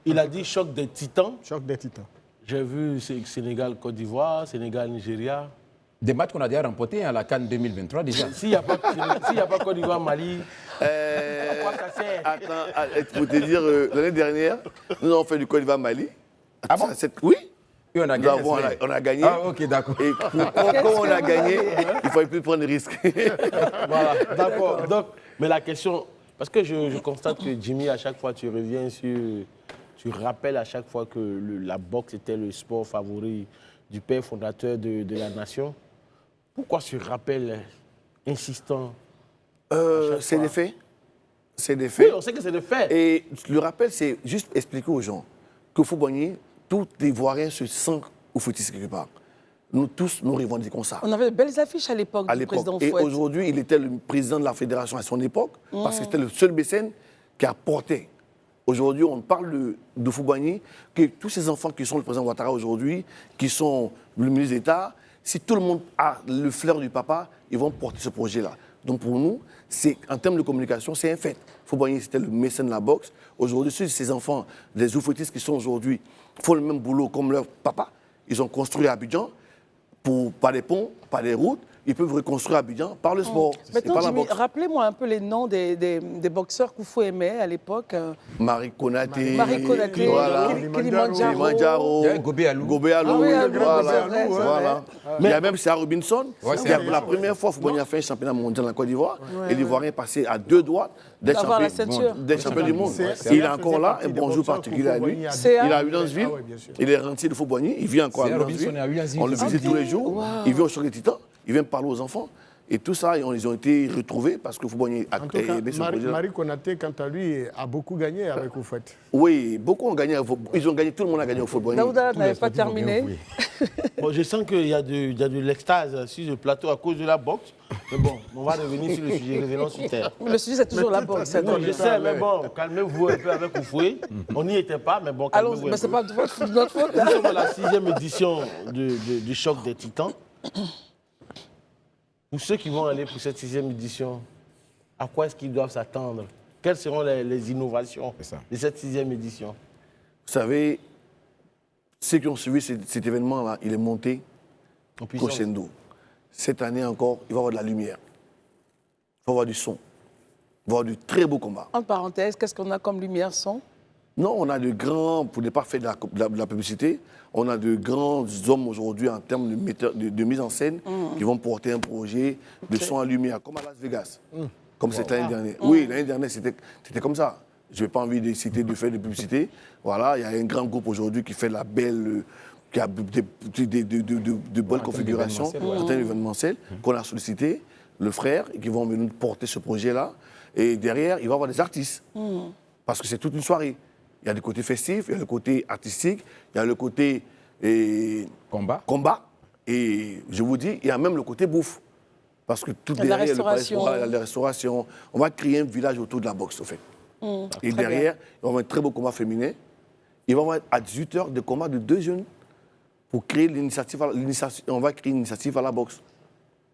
Il a dit choc des titans. Choc des titans. J'ai vu Sénégal-Côte d'Ivoire, Sénégal-Nigeria. Des matchs qu'on a déjà remportés à la CAN 2023 déjà. S'il n'y a pas Côte d'Ivoire-Mali, à quoi ça sert? Attends, pour te dire, l'année dernière, nous avons fait du Côte d'Ivoire-Mali. Ah bon? Oui. Et on a gagné. On a gagné. Ah, ok, d'accord. Et comme on a gagné, il ne fallait plus prendre de risques. Voilà, d'accord. Donc, mais la question, parce que je constate que Jimmy, à chaque fois, tu reviens sur. Tu rappelles à chaque fois que la boxe était le sport favori du père fondateur de la nation. Pourquoi ce rappel insistant? C'est des faits. C'est des faits. Oui, on sait que c'est des faits. Et le rappel, c'est juste expliquer aux gens que Foubagny, tout Ivoirien se sent au footiste quelque part. Nous tous, nous revendiquons ça. On avait de belles affiches à l'époque du président Fouette. Et aujourd'hui, il était le président de la fédération à son époque, parce que c'était le seul mécène qui a porté. Aujourd'hui, on parle de Foubagny, que tous ces enfants qui sont le président Ouattara aujourd'hui, qui sont le ministre d'État, si tout le monde a le flair du papa, ils vont porter ce projet-là. Donc pour nous, en termes de communication, c'est un fait. Foubagny, c'était le mécène de la boxe. Aujourd'hui, ces enfants, les oufouettistes qui sont aujourd'hui, font le même boulot comme leur papa. Ils ont construit Abidjan par des ponts, par des routes. Ils peuvent reconstruire Abidjan par le sport. Maintenant, rappelez-moi un peu les noms des boxeurs qu'Oufou aimait à l'époque. Marie Konaté, voilà. Kilimanjaro, Gobé Alou. Voilà. Mais il y a même Sarah Robinson. Pour la première fois, Foubagny a fait un championnat mondial en Côte d'Ivoire. Et l'Ivoirien est passé à 2 doigts des champions du monde. Il est encore là, un bonjour particulier à lui. Il est à Hudansville. Il est rentier de Foubagny. Il vit encore à Hudansville. On le visite tous les jours. Il vient au Choc des Titans. Il vient parler aux enfants. Et tout ça, ils ont été retrouvés parce que Football a En tout cas, aidé ce projet-là. Marie Konaté, quant à lui, a beaucoup gagné avec Oufouet. Oui, beaucoup ont gagné. Ils ont gagné, tout le monde a gagné au football. Daouda n'avait pas terminé. Bon, je sens qu'il y a de l'extase sur le plateau à cause de la boxe. Mais bon, on va revenir sur le sujet, revenons sur terre. Le sujet, c'est toujours la boxe. Non, je sais, mais bon, calmez-vous un peu avec Oufoué. On n'y était pas, mais bon, calmez-vous. Alors, mais ce n'est pas de notre faute. Nous sommes à la 6e édition du Choc des Titans. Pour ceux qui vont aller pour cette 6e édition, à quoi est-ce qu'ils doivent s'attendre? Quelles seront les innovations de cette 6e édition? Vous savez, ceux qui ont suivi cet événement-là, il est monté crescendo. Cette année encore, il va y avoir de la lumière. Il va y avoir du son. Il va y avoir du très beau combat. En parenthèse, qu'est-ce qu'on a comme lumière son? Non, on a de grands, pour ne pas faire de la publicité, on a de grands hommes aujourd'hui en termes de mise en scène qui vont porter un projet de son à lumière, comme à Las Vegas, comme c'était l'année dernière. Oui, l'année dernière, c'était comme ça. Je n'ai pas envie de citer, de faire de publicité. Voilà, il y a un grand groupe aujourd'hui qui fait la belle, qui a de bonnes configurations, en termes événementiels, qu'on a sollicité, le frère, et qui vont venir porter ce projet-là. Et derrière, il va y avoir des artistes. Parce que c'est toute une soirée. Il y a le côté festif, il y a le côté artistique, il y a le côté combat. Et je vous dis, il y a même le côté bouffe. Parce que tout derrière, il y a la restauration. On va créer un village autour de la boxe, au fait. Et derrière, il va y avoir un très beau combat féminin. Il va y avoir à 18h des combats de 2 jeunes pour créer l'initiative. On va créer une initiative à la boxe.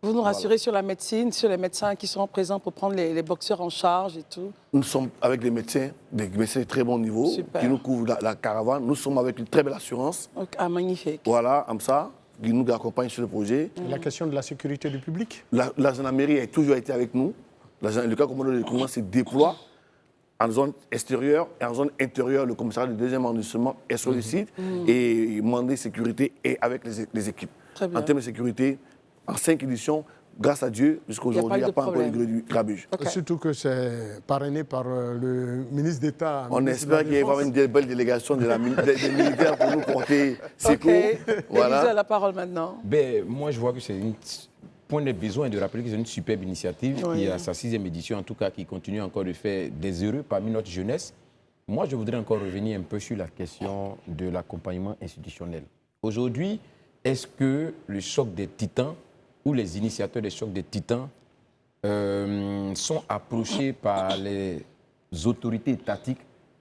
Vous nous rassurez sur la médecine, sur les médecins qui seront présents pour prendre les boxeurs en charge et tout? Nous sommes avec des médecins de très bon niveau, qui nous couvrent la caravane. Nous sommes avec une très belle assurance. Ah, magnifique. Voilà, comme ça, qui nous accompagne sur le projet. La question de la sécurité du public? La gendarmerie a toujours été avec nous. Le cas commandant de commandement se déploie en zone extérieure et en zone intérieure. Le commissariat du 2e arrondissement est sur le site et mandé sécurité est avec les équipes. En termes de sécurité, en 5 éditions, grâce à Dieu, jusqu'à aujourd'hui, il n'y a pas encore eu de grabuge. Surtout que c'est parrainé par le ministre d'État. On espère qu'il y aura une belle délégation des militaires pour nous porter secours. Voilà. Elisa, la parole maintenant. Moi, je vois que c'est un point de besoin de rappeler que c'est une superbe initiative qui est à sa 6e édition, en tout cas, qui continue encore de faire des heureux parmi notre jeunesse. Moi, je voudrais encore revenir un peu sur la question de l'accompagnement institutionnel. Aujourd'hui, est-ce que le choc des titans où les initiateurs des chocs des titans sont approchés par les autorités étatiques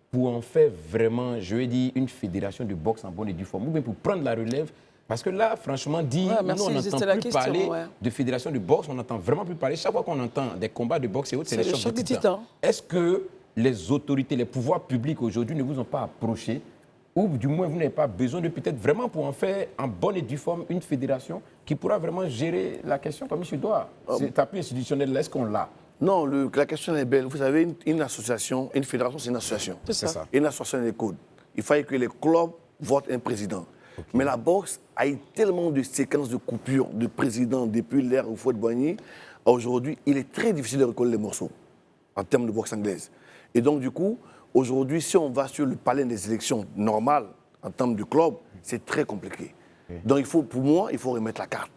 pour en faire vraiment, je vais dire, une fédération de boxe en bonne et due forme, ou bien pour prendre la relève? Parce que là, franchement, nous, on n'entend plus parler de fédération de boxe, on n'entend vraiment plus parler. Chaque fois qu'on entend des combats de boxe et autres, c'est les chocs des titans. Est-ce que les autorités, les pouvoirs publics aujourd'hui ne vous ont pas approché, ou du moins vous n'avez pas besoin de peut-être vraiment pour en faire en bonne et due forme une fédération qui pourra vraiment gérer la question comme il se doit? Cet appui institutionnel, est-ce qu'on l'a? Non, la question est belle. Vous savez, une association, une fédération, c'est une association. C'est ça. Et une association a des codes. Il fallait que les clubs votent un président. Mais la boxe a eu tellement de séquences de coupures de présidents depuis l'ère où Houphouët-Boigny. Aujourd'hui, il est très difficile de recoller les morceaux en termes de boxe anglaise. Et donc, du coup, aujourd'hui, si on va sur le palais des élections normales, en termes de club, c'est très compliqué. Donc, pour moi, il faut remettre la carte.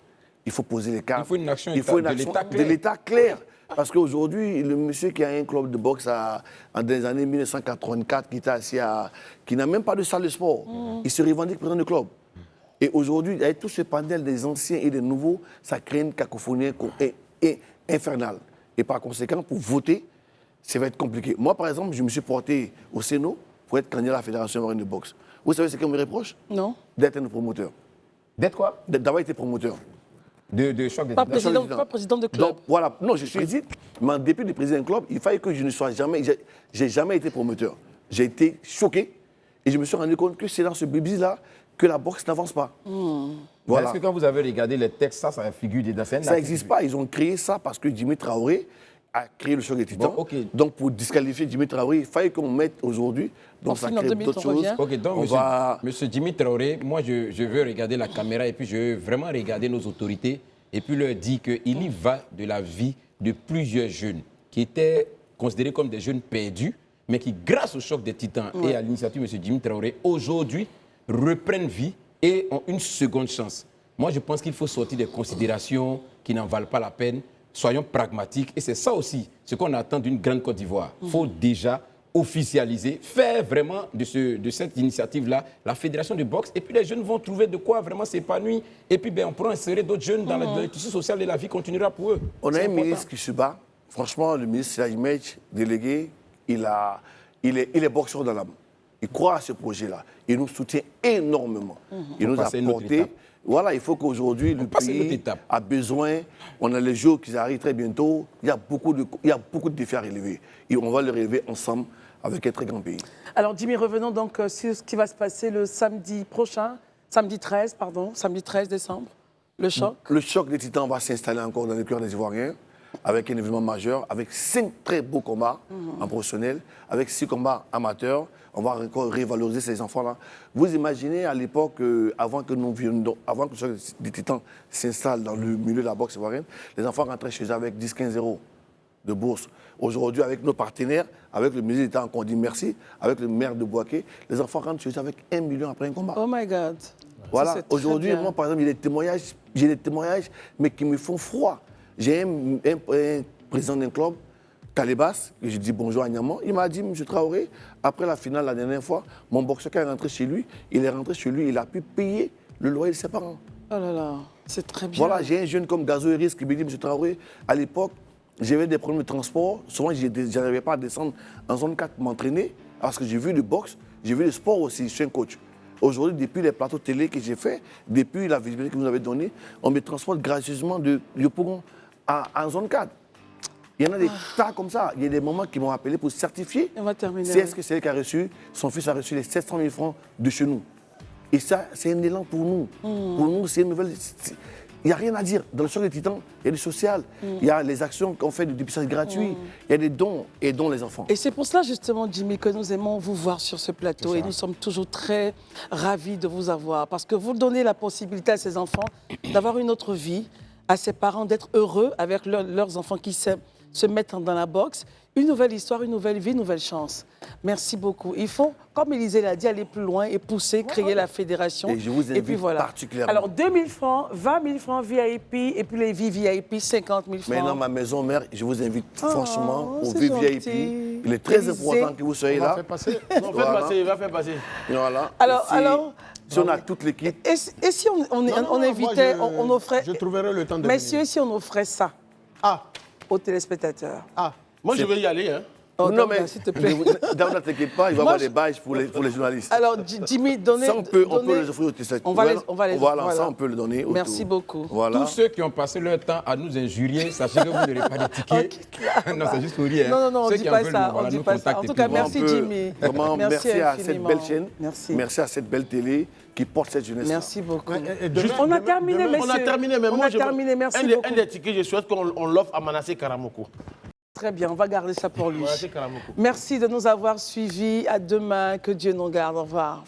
Il faut poser les cartes. Il faut une action de l'État claire. Parce qu'aujourd'hui, le monsieur qui a un club de boxe dans les années 1984, qui était assis qui n'a même pas de salle de sport, il se revendique président du club. Et aujourd'hui, avec tout ce panel des anciens et des nouveaux, ça crée une cacophonie infernale. Et par conséquent, pour voter, ça va être compliqué. Moi, par exemple, je me suis porté au Sénat pour être candidat à la Fédération ivoirienne de boxe. Vous savez ce qu'on me reproche? Non. D'être un promoteur. D'être quoi? D'avoir été promoteur. De choc des pas président de club. Donc, voilà. Non, je suis président, mais en dépit de président de club, il fallait que je ne sois jamais... J'ai jamais été promoteur. J'ai été choqué et je me suis rendu compte que c'est dans ce business-là que la boxe n'avance pas. Voilà. Est-ce que quand vous avez regardé les textes, ça figure dans scène? Ça n'existe pas. Ils ont créé ça parce que Jimmy Traoré a créé le choc des titans. Bon, donc, pour disqualifier Jimmy Traoré, il fallait qu'on mette aujourd'hui. Donc, ça crée d'autres choses. Donc, monsieur Jimmy Traoré, moi, je veux regarder la caméra et puis je veux vraiment regarder nos autorités et puis leur dire qu'il y va de la vie de plusieurs jeunes qui étaient considérés comme des jeunes perdus, mais qui, grâce au choc des titans et à l'initiative de monsieur Jimmy Traoré, aujourd'hui, reprennent vie et ont une seconde chance. Moi, je pense qu'il faut sortir des considérations qui n'en valent pas la peine soyons pragmatiques. Et c'est ça aussi ce qu'on attend d'une grande Côte d'Ivoire. Il faut déjà officialiser, faire vraiment de cette initiative-là la fédération de boxe. Et puis les jeunes vont trouver de quoi vraiment s'épanouir. Et puis on pourra insérer d'autres jeunes dans le tissu social et la vie continuera pour eux. On a un ministre qui se bat. Franchement, le ministre Image, délégué, il est boxeur dans l'âme. Il croit à ce projet-là. Il nous soutient énormément. Il nous a apporté. Voilà, il faut qu'aujourd'hui, le pays a besoin. On a les Jeux qui arrivent très bientôt. Il y a beaucoup de défis à relever. Et on va les relever ensemble avec un très grand pays. Alors, Jimmy, revenons donc sur ce qui va se passer le samedi prochain, samedi 13 décembre. Le choc. Le choc des Titans va s'installer encore dans le cœur des Ivoiriens, avec un événement majeur, avec 5 très beaux combats en professionnel, avec 6 combats amateurs. On va encore revaloriser ces enfants-là. Vous imaginez à l'époque, avant que le choc des Titans s'installe dans le milieu de la boxe ivoirienne, les enfants rentraient chez eux avec 10-15 euros de bourse. Aujourd'hui, avec nos partenaires, avec le ministre d'État, on dit merci, avec le maire de Bouaké, les enfants rentrent chez eux avec 1 million après un combat. Oh my God. Voilà, aujourd'hui, moi, par exemple, j'ai des témoignages, mais qui me font froid. J'ai un président d'un club, Calébas, que j'ai dit bonjour à Niamant. Il m'a dit, M. Traoré, après la finale la dernière fois, mon boxeur qui est rentré chez lui, il a pu payer le loyer de ses parents. Oh là là, c'est très bien. Voilà, j'ai un jeune comme Gazo Eris qui me dit, M. Traoré, à l'époque, j'avais des problèmes de transport. Souvent, je n'arrivais pas à descendre en zone 4 pour m'entraîner, parce que j'ai vu le boxe, j'ai vu le sport aussi, je suis un coach. Aujourd'hui, depuis les plateaux télé que j'ai fait, depuis la visibilité que vous nous avez donnée, on me transporte gracieusement de Yopougon en zone 4. Il y en a des tas comme ça. Il y a des moments qui m'ont appelé pour certifier. On va terminer. C'est ce que c'est qui a reçu. Son fils a reçu les 700 000 francs de chez nous. Et ça, c'est un élan pour nous. Pour nous, c'est une nouvelle. Il n'y a rien à dire. Dans le choc des Titans, il y a du social. Il y a les actions qu'on fait de dépistage gratuit. Il y a des dons et dons les enfants. Et c'est pour cela, justement, Jimmy, que nous aimons vous voir sur ce plateau. Et nous sommes toujours très ravis de vous avoir. Parce que vous donnez la possibilité à ces enfants d'avoir une autre vie, à ces parents d'être heureux avec leurs enfants qui se mettent dans la boxe. Une nouvelle histoire, une nouvelle vie, une nouvelle chance. Merci beaucoup. Il faut, comme Élisée l'a dit, aller plus loin et pousser, créer la fédération. Et je vous invite puis voilà. particulièrement. Alors, 2 000 francs, 20 000 francs VIP, et puis les VIP, 50 000 francs. Maintenant, ma maison mère, je vous invite franchement au c'est VIP. gentil. Il est très Élisée. important que vous soyez là. On va faire passer. Voilà. Alors, si on a toute l'équipe. et si on invitait, on offrait... Je trouverai le temps de Messieurs, venir. si on offrait ça aux téléspectateurs. Moi, je vais y aller. Hein. Oh, non, donc, mais s'il te plaît. d'abord, ne t'inquiète pas, il va y avoir des badges pour les journalistes. Alors, Jimmy, donnez... Ça, on peut les offrir aux téléspectateurs. Voilà, ça, on peut le donner. Merci beaucoup. Voilà. Tous ceux qui ont passé leur temps à nous injurier, sachez que vous n'aurez pas de tickets. Non, c'est juste pour rire. Non, on Ceux ne dit qui en pas veulent, ça. voilà, On dit nous pas ça. En contactent tout et cas, puis merci, voilà. Jimmy. Vraiment, merci à cette belle chaîne. Merci. Merci à cette belle télé qui porte cette jeunesse. Merci beaucoup. On On a terminé, messieurs. On a terminé, mais On moi, a terminé, merci beaucoup. un des tickets, je souhaite qu'on l'offre à Manasseh Karamoko. Très bien, on va garder ça pour lui. Manasseh Karamoko. Merci de nous avoir suivis. À demain. Que Dieu nous garde. Au revoir.